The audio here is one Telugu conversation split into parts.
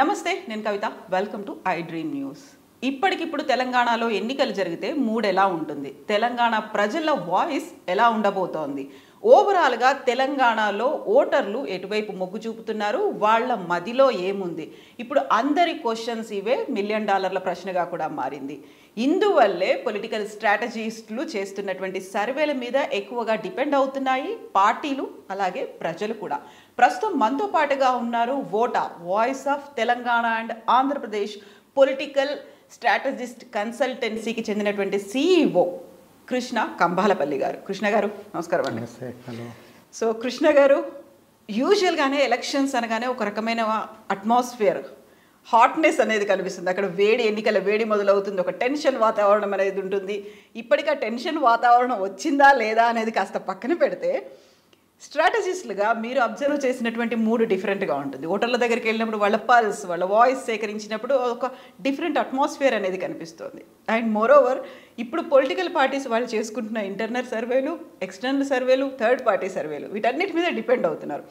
నమస్తే, నేను Kavitha. Welcome to I dream news. ఇప్పటికిప్పుడు తెలంగాణలో ఎన్నికలు జరిగితే మూడ్ ఎలా ఉంటుంది, తెలంగాణ ప్రజల వాయిస్ ఎలా ఉండబోతోంది, ఓవరాల్గా తెలంగాణలో ఓటర్లు ఎటువైపు మొగ్గు చూపుతున్నారు, వాళ్ళ మదిలో ఏముంది, ఇప్పుడు అందరి క్వశ్చన్స్ ఇవే $1,000,000 ప్రశ్నగా కూడా మారింది. ఇందువల్లే పొలిటికల్ స్ట్రాటజిస్టులు చేస్తున్నటువంటి సర్వేల మీద ఎక్కువగా డిపెండ్ అవుతున్నాయి పార్టీలు, అలాగే ప్రజలు కూడా. ప్రస్తుతం మనతో పాటుగా ఉన్నారు Vota, voice of Telangana and Andhra Pradesh political strategist కన్సల్టెన్సీకి చెందినటువంటి CEO కృష్ణ కంబాలపల్లి గారు. కృష్ణ గారు నమస్కారం అండి. హలో. సో కృష్ణ గారు, యూజువల్గానే ఎలక్షన్స్ అనగానే ఒక రకమైన అట్మాస్ఫియర్, హాట్నెస్ అనేది కనిపిస్తుంది. అక్కడ ఎన్నికల వేడి మొదలవుతుంది, ఒక టెన్షన్ వాతావరణం అనేది ఉంటుంది. ఇప్పటికీ ఆ టెన్షన్ వాతావరణం వచ్చిందా లేదా అనేది కాస్త పక్కన పెడితే, స్ట్రాటజిస్టులుగా మీరు అబ్జర్వ్ చేసినటువంటి 3 డిఫరెంట్గా ఉంటుంది. ఓటర్ల దగ్గరికి వెళ్ళినప్పుడు వాళ్ళ పల్స్, వాళ్ళ వాయిస్ సేకరించినప్పుడు ఒక డిఫరెంట్ అట్మాస్ఫియర్ అనేది కనిపిస్తుంది. అండ్ మోరోవర్, ఇప్పుడు పొలిటికల్ పార్టీస్ వాళ్ళు చేసుకుంటున్న ఇంటర్నల్ సర్వేలు, ఎక్స్టర్నల్ సర్వేలు, థర్డ్ పార్టీ సర్వేలు, వీటన్నిటి మీద డిపెండ్ అవుతున్నారు.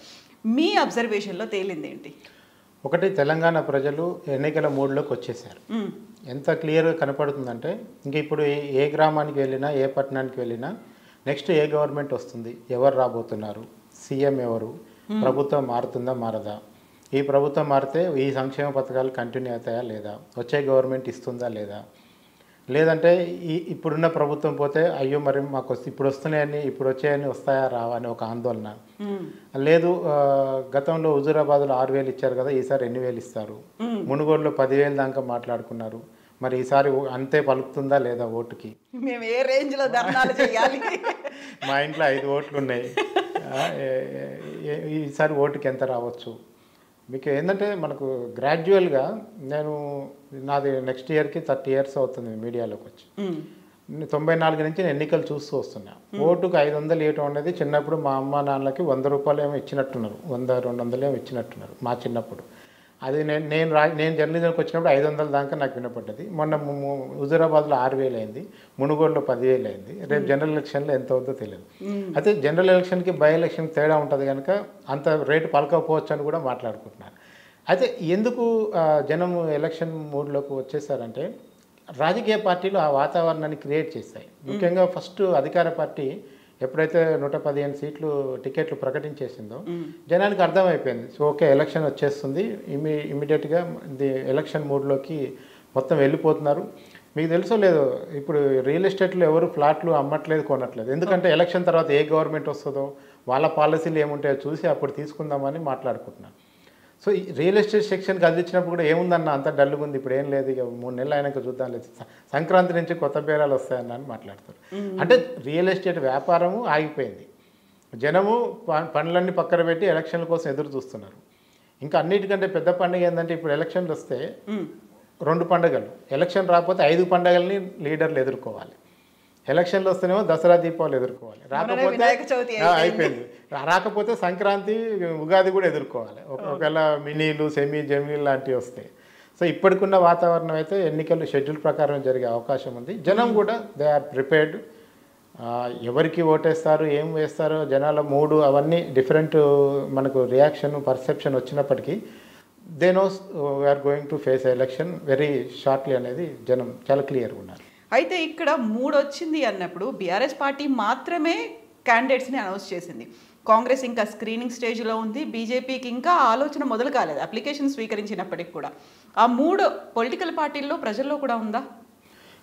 మీ అబ్జర్వేషన్లో తేలింది ఏంటి? ఒకటి, తెలంగాణ ప్రజలు ఎన్నికల మూడ్లోకి వచ్చేసారు. ఎంత క్లియర్గా కనపడుతుందంటే, ఇంక ఇప్పుడు ఏ గ్రామానికి వెళ్ళినా, ఏ పట్టణానికి వెళ్ళినా నెక్స్ట్ ఏ గవర్నమెంట్ వస్తుంది, ఎవరు రాబోతున్నారు, సీఎం ఎవరు, ప్రభుత్వం మారుతుందా మారదా, ఈ ప్రభుత్వం మారితే ఈ సంక్షేమ పథకాలు కంటిన్యూ అవుతాయా లేదా, వచ్చే గవర్నమెంట్ ఇస్తుందా లేదా, లేదంటే ఇప్పుడున్న ప్రభుత్వం పోతే అయ్యో మరి మాకు ఇప్పుడు వస్తున్నాయని, ఇప్పుడు వచ్చాయని వస్తాయా రావా అని ఒక ఆందోళన. లేదు, గతంలో హుజూరాబాద్లో 6,000 ఇచ్చారు కదా, ఈసారి 8,000 ఇస్తారు. మునుగోడులో 10,000 దాకా మాట్లాడుకున్నారు. మరి ఈసారి అంతే పలుకుతుందా లేదా ఓటుకి, మేము ఏ రేంజ్లో ధర్నాలు చేయాలి, మా ఇంట్లో 5 ఓట్లు ఉన్నాయి, ఈసారి ఓటుకి ఎంత రావచ్చు. మీకు ఏంటంటే మనకు గ్రాడ్యువల్గా, నాది నెక్స్ట్ ఇయర్కి 30 years అవుతుంది మీడియాలోకి వచ్చి. 94 నుంచి నేను ఎన్నికలు చూస్తూ వస్తున్నా. ఓటుకు 500 ఇవ్వటం అనేది చిన్నప్పుడు మా అమ్మ నాన్నలకి 100 రూపాయలు ఏమో ఇచ్చినట్టున్నారు, 100-200 ఏమో ఇచ్చినట్టున్నారు మా చిన్నప్పుడు. అది నేను జర్నలిజంకి వచ్చినప్పుడు 500 దాకా నాకు వినపడ్డది. మొన్న హుజూరాబాద్లో 6,000 అయింది, మునుగోడులో 10,000 అయింది. రేపు జనరల్ ఎలక్షన్లో ఎంత అవుతుందో తెలియదు. అయితే జనరల్ ఎలక్షన్కి బై ఎలక్షన్కి తేడా ఉంటుంది కనుక అంత రేటు పలకపోవచ్చు అని కూడా మాట్లాడుకుంటున్నారు. అయితే ఎందుకు జనం ఎలక్షన్ మూడ్లోకి వచ్చేసారంటే, రాజకీయ పార్టీలు ఆ వాతావరణాన్ని క్రియేట్ చేస్తాయి. ముఖ్యంగా ఫస్ట్ అధికార పార్టీ ఎప్పుడైతే 115 సీట్లు టికెట్లు ప్రకటించేసిందో జనానికి అర్థమైపోయింది. సో ఓకే, ఎలక్షన్ వచ్చేస్తుంది, ఇమీడియట్గా ఎలక్షన్ మూడ్లోకి మొత్తం వెళ్ళిపోతున్నారు. మీకు తెలుసో లేదో, ఇప్పుడు రియల్ ఎస్టేట్లో ఎవరు ఫ్లాట్లు అమ్మట్లేదు, కొనట్లేదు. ఎందుకంటే ఎలక్షన్ తర్వాత ఏ గవర్నమెంట్ వస్తుందో, వాళ్ళ పాలసీలు ఏముంటాయో చూసి అప్పుడు తీసుకుందామని మాట్లాడుకుంటున్నారు. సో ఈ రియల్ ఎస్టేట్ సెక్షన్ కదిలించినప్పుడు కూడా ఏముందన్న అంత డల్గా ఉంది, ఇప్పుడు ఏం లేదు, ఇక 3 నెలలు అయినాక చూద్దాం లేదు, సంక్రాంతి నుంచి కొత్త బేరాలు వస్తాయన్న అని మాట్లాడతారు. అంటే రియల్ ఎస్టేట్ వ్యాపారము ఆగిపోయింది. జనము పనులన్నీ పక్కన పెట్టి ఎలక్షన్ల కోసం ఎదురు చూస్తున్నారు. ఇంకా అన్నిటికంటే పెద్ద పండుగ ఏంటంటే, ఇప్పుడు ఎలక్షన్లు వస్తే 2 పండుగలు, ఎలక్షన్ రాకపోతే 5 పండుగల్ని లీడర్లు ఎదుర్కోవాలి. ఎలక్షన్లు వస్తేనేమో దసరా, దీపావళి ఎదుర్కోవాలి, రాకపోతే అయిపోయింది, రాకపోతే సంక్రాంతి, ఉగాది కూడా ఎదుర్కోవాలి. ఒకవేళ మినీలు, సెమీ, జమినీలు లాంటివి వస్తాయి. సో ఇప్పటికున్న వాతావరణం అయితే ఎన్నికలు షెడ్యూల్ ప్రకారం జరిగే అవకాశం ఉంది. జనం కూడా దే ఆర్ ప్రిపేర్డ్. ఎవరికి ఓటేస్తారు, ఏం వేస్తారో, జనాల మూడు అవన్నీ డిఫరెంట్, మనకు రియాక్షన్, పర్సెప్షన్ వచ్చినప్పటికీ they knows we're going to face election very shortly అనేది జనం చాలా క్లియర్గా ఉన్నారు. అయితే ఇక్కడ 3 వచ్చింది అన్నప్పుడు బీఆర్ఎస్ పార్టీ మాత్రమే క్యాండిడేట్స్ని అనౌన్స్ చేసింది. కాంగ్రెస్ ఇంకా స్క్రీనింగ్ స్టేజ్లో ఉంది, బీజేపీకి ఇంకా ఆలోచన మొదలు కాలేదు, అప్లికేషన్ స్వీకరించినప్పటికి కూడా. ఆ 3 పొలిటికల్ పార్టీల్లో ప్రజల్లో కూడా ఉందా?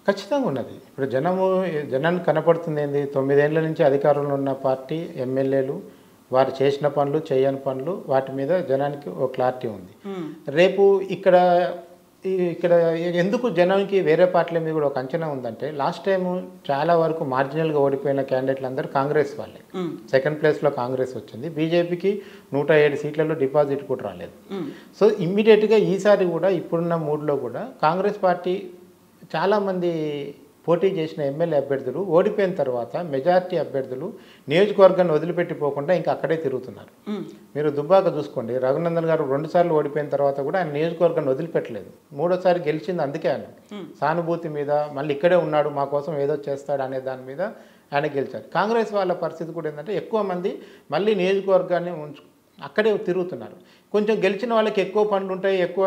ఖచ్చితంగా ఉన్నది. ఇప్పుడు జనానికి కనపడుతుంది ఏంది, 9 ఏళ్ల నుంచి అధికారంలో ఉన్న పార్టీ ఎమ్మెల్యేలు వారు చేసిన పనులు, చేయని పనులు, వాటి మీద జనానికి ఒక క్లారిటీ ఉంది. రేపు ఇక్కడ ఎందుకు జనానికి వేరే పార్టీల మీద కూడా ఒక అంచనా ఉందంటే, లాస్ట్ టైం చాలా వరకు మార్జినల్గా ఓడిపోయిన క్యాండిడేట్లు అందరూ కాంగ్రెస్ వాళ్ళే. 2nd ప్లేస్లో కాంగ్రెస్ వచ్చింది. బీజేపీకి 107 సీట్లలో డిపాజిట్ కూడా రాలేదు. సో ఇమ్మీడియట్గా ఈసారి కూడా ఇప్పుడున్న మూడ్లో కూడా కాంగ్రెస్ పార్టీ చాలామంది పోటీ చేసిన ఎమ్మెల్యే అభ్యర్థులు ఓడిపోయిన తర్వాత మెజారిటీ అభ్యర్థులు నియోజకవర్గాన్ని వదిలిపెట్టిపోకుండా ఇంకా అక్కడే తిరుగుతున్నారు. మీరు దుబ్బాక చూసుకోండి, రఘునందన్ గారు 2 సార్లు ఓడిపోయిన తర్వాత కూడా ఆయన నియోజకవర్గాన్ని వదిలిపెట్టలేదు. 3వసారి గెలిచింది అందుకే ఆయన సానుభూతి మీద, మళ్ళీ ఇక్కడే ఉన్నాడు, మా కోసం ఏదో చేస్తాడు అనే దాని మీద ఆయన గెలిచారు. కాంగ్రెస్ వాళ్ళ పరిస్థితి కూడా ఏంటంటే, ఎక్కువ మంది మళ్ళీ నియోజకవర్గాన్ని అక్కడే తిరుగుతున్నారు. కొంచెం గెలిచిన వాళ్ళకి ఎక్కువ పనులు ఉంటాయి, ఎక్కువ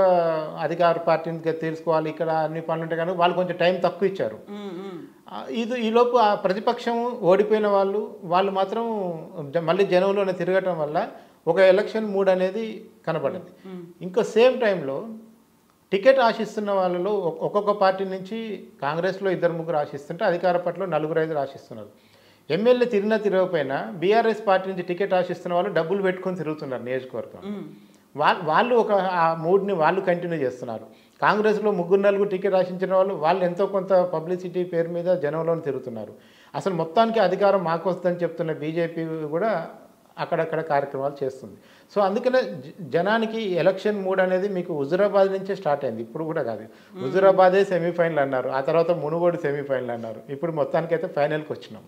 అధికార పార్టీని తీసుకోవాలి, ఇక్కడ అన్ని పనులు ఉంటాయి కానీ వాళ్ళు కొంచెం టైం తక్కువ ఇచ్చారు. ఈలోపు ఆ ప్రతిపక్షం ఓడిపోయిన వాళ్ళు మాత్రం మళ్ళీ జనంలోనే తిరగటం వల్ల ఒక ఎలక్షన్ మూడ్ అనేది కనబడింది. ఇంకో సేమ్ టైంలో టికెట్ ఆశిస్తున్న వాళ్ళలో ఒక్కొక్క పార్టీ నుంచి కాంగ్రెస్లో 2-3 ఆశిస్తుంటే అధికార పార్టీలో 4-5 ఆశిస్తున్నారు. ఎమ్మెల్యే తిరగకపోయినా బీఆర్ఎస్ పార్టీ నుంచి టికెట్ ఆశిస్తున్న వాళ్ళు డబ్బులు పెట్టుకొని తిరుగుతున్నారు నియోజకవర్గం. వాళ్ళు ఒక ఆ మూడ్ని వాళ్ళు కంటిన్యూ చేస్తున్నారు. కాంగ్రెస్లో 3-4 టికెట్ ఆశించిన వాళ్ళు ఎంతో కొంత పబ్లిసిటీ పేరు మీద జనంలో తిరుగుతున్నారు. అసలు మొత్తానికి అధికారం మాకు వస్తుందని చెప్తున్న బీజేపీ కూడా అక్కడక్కడ కార్యక్రమాలు చేస్తుంది. సో అందుకనే జనానికి ఎలక్షన్ మూడ్ అనేది మీకు హుజురాబాద్ నుంచే స్టార్ట్ అయింది, ఇప్పుడు కూడా కాదు. హుజురాబాదే సెమీఫైనల్ అన్నారు, ఆ తర్వాత మునుగోడు సెమీఫైనల్ అన్నారు, ఇప్పుడు మొత్తానికైతే ఫైనల్కి వచ్చినాం.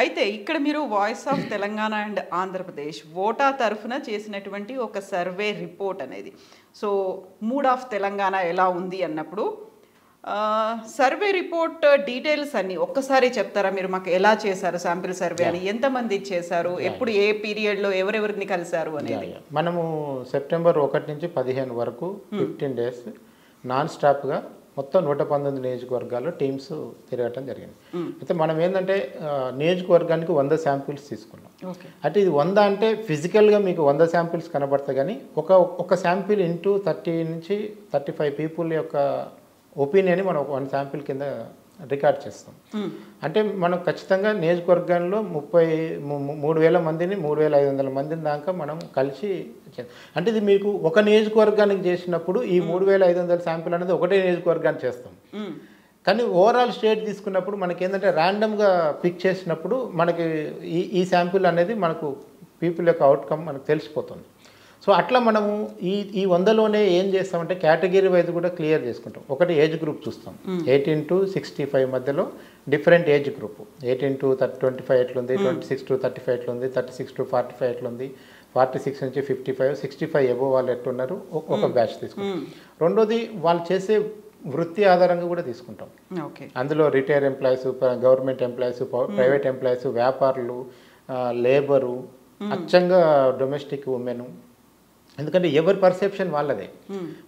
అయితే ఇక్కడ మీరు voice of Telangana and Andhra Pradesh Vota తరఫున చేసినటువంటి ఒక సర్వే రిపోర్ట్ అనేది, సో మూడ్ ఆఫ్ తెలంగాణ ఎలా ఉంది అన్నప్పుడు సర్వే రిపోర్ట్ డీటెయిల్స్ అన్ని ఒక్కసారి చెప్తారా మీరు? మాకు ఎలా చేశారు శాంపిల్ సర్వే అని, ఎంతమంది చేశారు, ఎప్పుడు ఏ పీరియడ్లో ఎవరెవరిని కలిశారు అనేది? మనము సెప్టెంబర్ 1 నుంచి 15 వరకు 15 days నాన్ స్టాప్గా మొత్తం 119 నియోజకవర్గాల్లో టీమ్స్ తిరగటం జరిగింది. అయితే మనం ఏంటంటే నియోజకవర్గానికి 100 శాంపిల్స్ తీసుకున్నాం. అంటే ఇది 100 అంటే ఫిజికల్గా మీకు 100 శాంపిల్స్ కనబడతాయి, కానీ ఒక శాంపిల్ ఇంటూ 30 నుంచి 35 పీపుల్ యొక్క ఒపీనియన్ మనం 1 శాంపిల్ కింద రికార్డ్ చేస్తాం. అంటే మనం ఖచ్చితంగా నియోజకవర్గంలో 3,000 మందిని 3,500 మందిని దాకా మనం కలిసి, అంటే ఇది మీకు ఒక నియోజకవర్గానికి చేసినప్పుడు ఈ 3,500 శాంపిల్ అనేది ఒకటే నియోజకవర్గానికి చేస్తాం. కానీ ఓవరాల్ స్టేట్ తీసుకున్నప్పుడు మనకి ఏంటంటే ర్యాండమ్గా పిక్ చేసినప్పుడు మనకి ఈ శాంపిల్ అనేది మనకు పీపుల్ యొక్క అవుట్కమ్ మనకు తెలిసిపోతుంది. సో అట్లా మనము ఈ 100లోనే ఏం చేస్తామంటే కేటగిరీ వైజ్ కూడా క్లియర్ చేసుకుంటాం. ఒకటి ఏజ్ గ్రూప్ చూస్తాం, 18 to 65 మధ్యలో డిఫరెంట్ ఏజ్ గ్రూప్, 18 to 25 ఎట్లుంది, 26 to 35 ఎట్లుంది, 36 to 45 ఎట్లుంది, 46 నుంచి 55, 65 ఎబో వాళ్ళు ఎట్లున్నారు, ఒక బ్యాచ్ తీసుకుంటాం. రెండోది వాళ్ళు చేసే వృత్తి ఆధారంగా కూడా తీసుకుంటాం. అందులో retire employees, government employees, private employees, వ్యాపారులు, లేబరు, అచ్చంగా డొమెస్టిక్ ఉమెన్. ఎందుకంటే ఎవరి పర్సెప్షన్ వాళ్ళదే.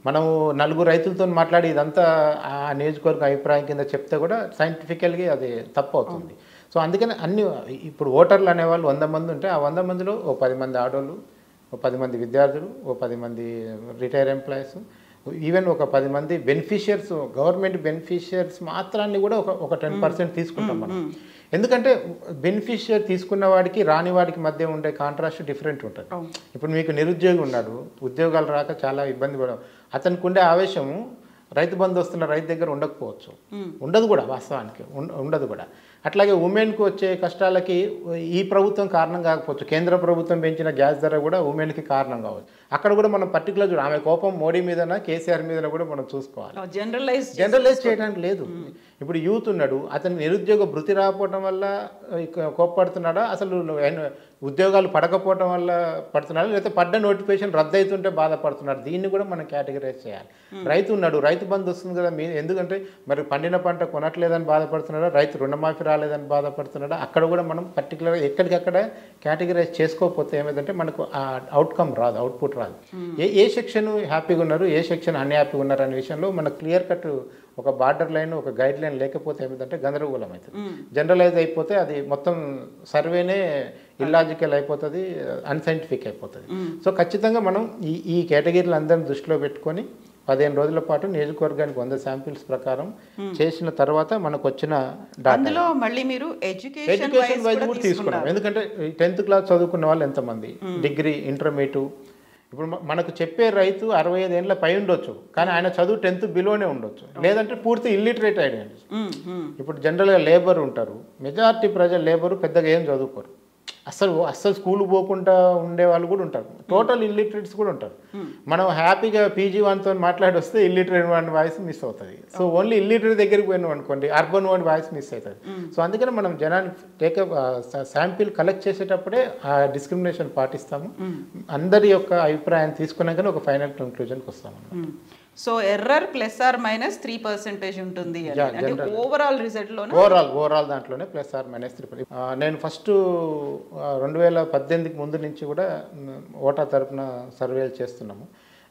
మనము 4 రైతులతో మాట్లాడి ఇదంతా ఆ నియోజకవర్గ అభిప్రాయం కింద చెప్తే కూడా సైంటిఫికల్గా అది తప్పు అవుతుంది. సో అందుకని ఇప్పుడు ఓటర్లు అనేవాళ్ళు 100 మంది ఉంటే ఆ 100 మందిలో ఓ 10 మంది ఆడోళ్ళు, ఓ 10 మంది విద్యార్థులు, ఓ 10 మంది రిటైర్ ఎంప్లాయీస్, ఈవెన్ ఒక 10 మంది బెనిఫిషియర్స్, గవర్నమెంట్ బెనిఫిషియర్స్ మాత్రాన్ని కూడా ఒక 10% తీసుకుంటాం మనం. ఎందుకంటే బెనిఫిషియర్ తీసుకున్న వాడికి రాని వాడికి మధ్య ఉండే కాంట్రాస్ట్ డిఫరెంట్ ఉంటుంది. ఇప్పుడు మీకు నిరుద్యోగి ఉన్నాడు, ఉద్యోగాలు రాక చాలా ఇబ్బంది పడ, అతనికి ఉండే ఆవేశము రైతు బంధు వస్తున్న రైతు దగ్గర ఉండకపోవచ్చు, ఉండదు కూడా, వాస్తవానికి ఉండదు కూడా. అట్లాగే ఉమెన్కి వచ్చే కష్టాలకి ఈ ప్రభుత్వం కారణం కాకపోవచ్చు, కేంద్ర ప్రభుత్వం పెంచిన గ్యాస్ ధర కూడా ఉమెన్కి కారణం కావచ్చు. అక్కడ కూడా మనం పర్టికులర్ చూడ, ఆమె కోపం మోడీ మీదన కేసీఆర్ మీదన కూడా మనం చూసుకోవాలి. జనరలైజ్ చేయడానికి లేదు. ఇప్పుడు యూత్ ఉన్నాడు, అతను నిరుద్యోగ భృతి రాకపోవడం వల్ల కోప్పడుతున్నాడా, అసలు ఉద్యోగాలు పడకపోవడం వల్ల పడుతున్నాడు, లేకపోతే పడ్డ నోటిఫికేషన్ రద్దు అవుతుంటే బాధపడుతున్నాడు, దీన్ని కూడా మనం కేటగిరైజ్ చేయాలి. రైతు ఉన్నాడు, రైతు బంధు వస్తుంది కదా, ఎందుకంటే మరి పండిన పంట కొనట్లేదని బాధపడుతున్నాడా, రైతు రుణమాఫీ రాలేదని బాధపడుతున్నాడా, అక్కడ కూడా మనం పర్టికులర్గా ఎక్కడికక్కడ కేటగిరైజ్ చేసుకోకపోతే ఏమైందంటే మనకు ఆ అవుట్కమ్ రాదు, అవుట్పుట్ రాదు. ఏ సెక్షన్ హ్యాపీగా ఉన్నారు, ఏ సెక్షన్ అన్హ్యాపీగా ఉన్నారు అనే విషయంలో మనకు క్లియర్ కట్ ఒక బార్డర్ లైన్, ఒక గైడ్ లైన్ లేకపోతే ఏమిటంటే గందరగోళం అవుతుంది. జనరలైజ్ అయిపోతే అది మొత్తం సర్వేనే ఇల్లాజికల్ అయిపోతుంది, అన్సైంటిఫిక్ అయిపోతుంది. సో ఖచ్చితంగా మనం ఈ కేటగిరీలు అందరిని దృష్టిలో పెట్టుకొని 15 రోజుల పాటు నియోజకవర్గానికి 100 శాంపిల్స్ ప్రకారం చేసిన తర్వాత మనకు వచ్చిన అందులో మళ్ళీ మీరు ఎడ్యుకేషన్ వైజ్ కూడా తీసుకున్నాం. ఎందుకంటే 10th క్లాస్ చదువుకున్న వాళ్ళు ఎంతమంది, డిగ్రీ, ఇంటర్మీడియట్. ఇప్పుడు మనకు చెప్పే రైతు 65 ఏళ్ళ పై ఉండొచ్చు, కానీ ఆయన చదువు 10th బిలోనే ఉండొచ్చు, లేదంటే పూర్తి ఇల్లిటరేట్ అయిన. ఇప్పుడు జనరల్గా లేబర్ ఉంటారు, మెజారిటీ ప్రజలు లేబరు పెద్దగా ఏం చదువుకోరు, అస్సలు స్కూల్ పోకుండా ఉండే వాళ్ళు కూడా ఉంటారు, టోటల్ ఇల్లిటరేట్స్ కూడా ఉంటారు. మనం హ్యాపీగా పీజీ వాన్తో మాట్లాడి వస్తే ఇల్లిటరేట్ వాడి వాయిస్ మిస్ అవుతుంది. సో ఓన్లీ ఇల్లిటరేట్ దగ్గరికి పోయినాం అనుకోండి, అర్బన్ వాడి వాయిస్ మిస్ అవుతుంది. సో అందుకని మనం జనాన్ని టేకప్ శాంపిల్ కలెక్ట్ చేసేటప్పుడే ఆ డిస్క్రిమినేషన్ పాటిస్తాము. అందరి యొక్క అభిప్రాయం తీసుకున్నాకనే ఒక ఫైనల్ కంక్లూజన్కి వస్తాము. సో ఎర్రర్ +or- 3% ఉంటుంది అని. అంటే ఓవరాల్ రిజల్ట్ లోనే ఓవరాల్ దాంట్లోనే +or- 3%. నేను ఫస్ట్ 2018కి ముందు నుంచి కూడా ఓటా తరపున సర్వేలు చేస్తున్నాము.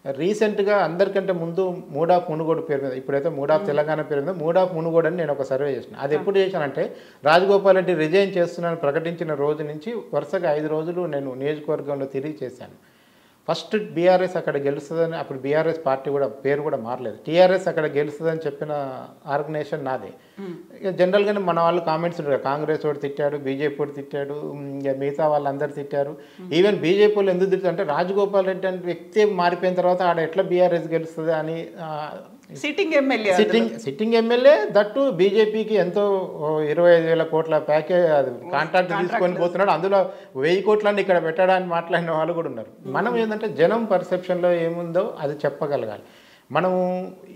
రీసెంట్గా అందరికంటే ముందు మూడ్ ఆఫ్ మునుగోడు పేరు మీద, ఇప్పుడైతే మూడ్ ఆఫ్ తెలంగాణ పేరు మీద మూడ్ ఆఫ్ మునుగోడు అని నేను ఒక సర్వే చేసిన. అది ఎప్పుడు చేశానంటే రాజగోపాల్ రెడ్డి రిజైన్ చేస్తున్నానని ప్రకటించిన రోజు నుంచి వరుసగా 5 రోజులు నేను నియోజకవర్గంలో తిరిగి చేశాను. ఫస్ట్ బీఆర్ఎస్ అక్కడ గెలుస్తుందని, అప్పుడు బీఆర్ఎస్ పార్టీ కూడా పేరు కూడా మారలేదు, టీఆర్ఎస్ అక్కడ గెలుస్తుందని చెప్పిన ఆర్గనైజేషన్ నాదే. ఇక జనరల్గానే మన వాళ్ళు కామెంట్స్ ఉంటారు, కాంగ్రెస్ వాడు తిట్టాడు, బీజేపీ వాడు తిట్టాడు, ఇంకా మిగతా వాళ్ళందరూ తిట్టారు. ఈవెన్ బీజేపీ వాళ్ళు ఎందుకు తిట్టారు అంటే రాజగోపాల్ రెడ్డి అంటే వ్యక్తి మారిపోయిన తర్వాత ఆడ ఎట్లా బీఆర్ఎస్ గెలుస్తుంది అని. సిట్టింగ్ ఎమ్మెల్యే దట్టు బీజేపీకి ఎంతో 25,000 కోట్ల ప్యాకేజ్ అది కాంట్రాక్ట్ తీసుకొని పోతున్నాడు, అందులో 1000 కోట్లన్నీ ఇక్కడ పెట్టడానికి మాట్లాడిన వాళ్ళు కూడా ఉన్నారు. మనం ఏంటంటే జనం పర్సెప్షన్లో ఏముందో అది చెప్పగలగాలి. మనము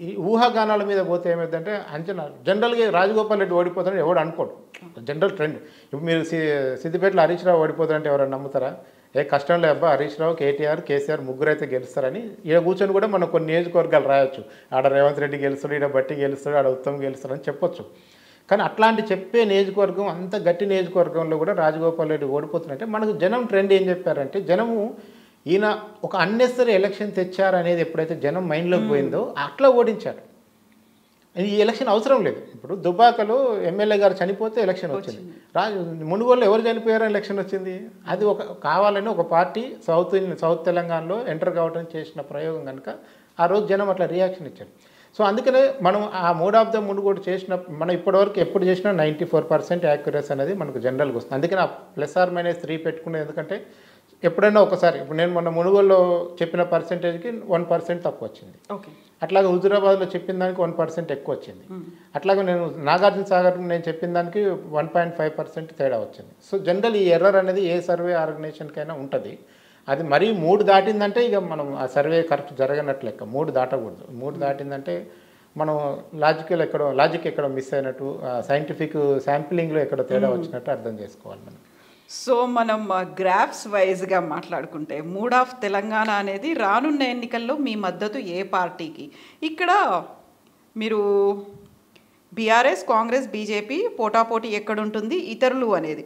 ఈ ఊహాగానాల మీద పోతే ఏమైందంటే అంచనా జనరల్గా రాజగోపాల్ రెడ్డి ఓడిపోతాడని ఎవడు అనుకోడు, జనరల్ ట్రెండ్. ఇప్పుడు మీరు సిద్దిపేటలో హరీష్ రావు ఓడిపోతాడంటే ఎవరైనా నమ్ముతారా? కష్టం లే అబ్బా, హరీష్ రావు, కేటీఆర్ ముగ్గురు అయితే గెలుస్తారని ఈడ కూర్చొని కూడా మనం కొన్ని నియోజకవర్గాలు రాయొచ్చు. ఆడ రేవంత్ రెడ్డి గెలుస్తాడు, ఈడ బట్టి గెలుస్తాడు, ఆడ ఉత్తమ్ గెలుస్తాడు అని చెప్పొచ్చు. కానీ అట్లాంటి చెప్పే నియోజకవర్గం, అంత గట్టి నియోజకవర్గంలో కూడా రాజగోపాల్ రెడ్డి ఓడిపోతున్నట్టే మనకు జనం ట్రెండ్ ఏం చెప్పారంటే, జనము ఈయన ఒక అన్నెసరీ ఎలక్షన్ తెచ్చారనేది ఎప్పుడైతే జనం మైండ్లోకి పోయిందో అట్లా ఓడించారు. ఈ ఎలక్షన్ అవసరం లేదు. ఇప్పుడు దుబ్బాకలో ఎమ్మెల్యే గారు చనిపోతే ఎలక్షన్ వచ్చింది, మునుగోడులో ఎవరు చనిపోయారో ఎలక్షన్ వచ్చింది. అది ఒక కావాలని ఒక పార్టీ సౌత్ తెలంగాణలో ఎంటర్ కావడం చేసిన ప్రయోగం కనుక ఆ రోజు జనం అట్లా రియాక్షన్ ఇచ్చారు. సో అందుకనే మనం ఆ మూడ్ ఆఫ్ ద మునుగోడు చేసిన, మనం ఇప్పటివరకు ఎప్పుడు చేసినా 94% యాక్యురసీ అనేది మనకు జనరల్గా వస్తుంది. అందుకని ఆ +or- 3 పెట్టుకునేది. ఎందుకంటే ఎప్పుడైనా ఒకసారి, ఇప్పుడు నేను మొన్న మునుగోడులో చెప్పిన పర్సెంటేజ్కి 1% తక్కువ వచ్చింది. అట్లాగే హుజూరాబాద్లో చెప్పిన దానికి 1% ఎక్కువ వచ్చింది. అట్లాగే నేను నాగార్జున సాగర్ నేను చెప్పిన దానికి 1.5% తేడా వచ్చింది. సో జనరల్ ఈ ఎర్రర్ అనేది ఏ సర్వే ఆర్గనైజేషన్కైనా ఉంటుంది. అది మరీ 3 దాటిందంటే ఇక మనం ఆ సర్వే కరెక్ట్ జరగనట్లు లెక్క. 3 దాటకూడదు. 3 దాటిందంటే మనం లాజిక్ ఎక్కడో మిస్ అయినట్టు, సైంటిఫిక్ శాంప్లింగ్లో ఎక్కడో తేడా వచ్చినట్టు అర్థం చేసుకోవాలి మనం. సో మనం గ్రాఫ్స్ వైజ్గా మాట్లాడుకుంటే మూడ్ ఆఫ్ తెలంగాణ అనేది రానున్న ఎన్నికల్లో మీ మద్దతు ఏ పార్టీకి? ఇక్కడ మీరు బీఆర్ఎస్, కాంగ్రెస్, బీజేపీ పోటాపోటీ ఎక్కడుంటుంది, ఇతరులు అనేది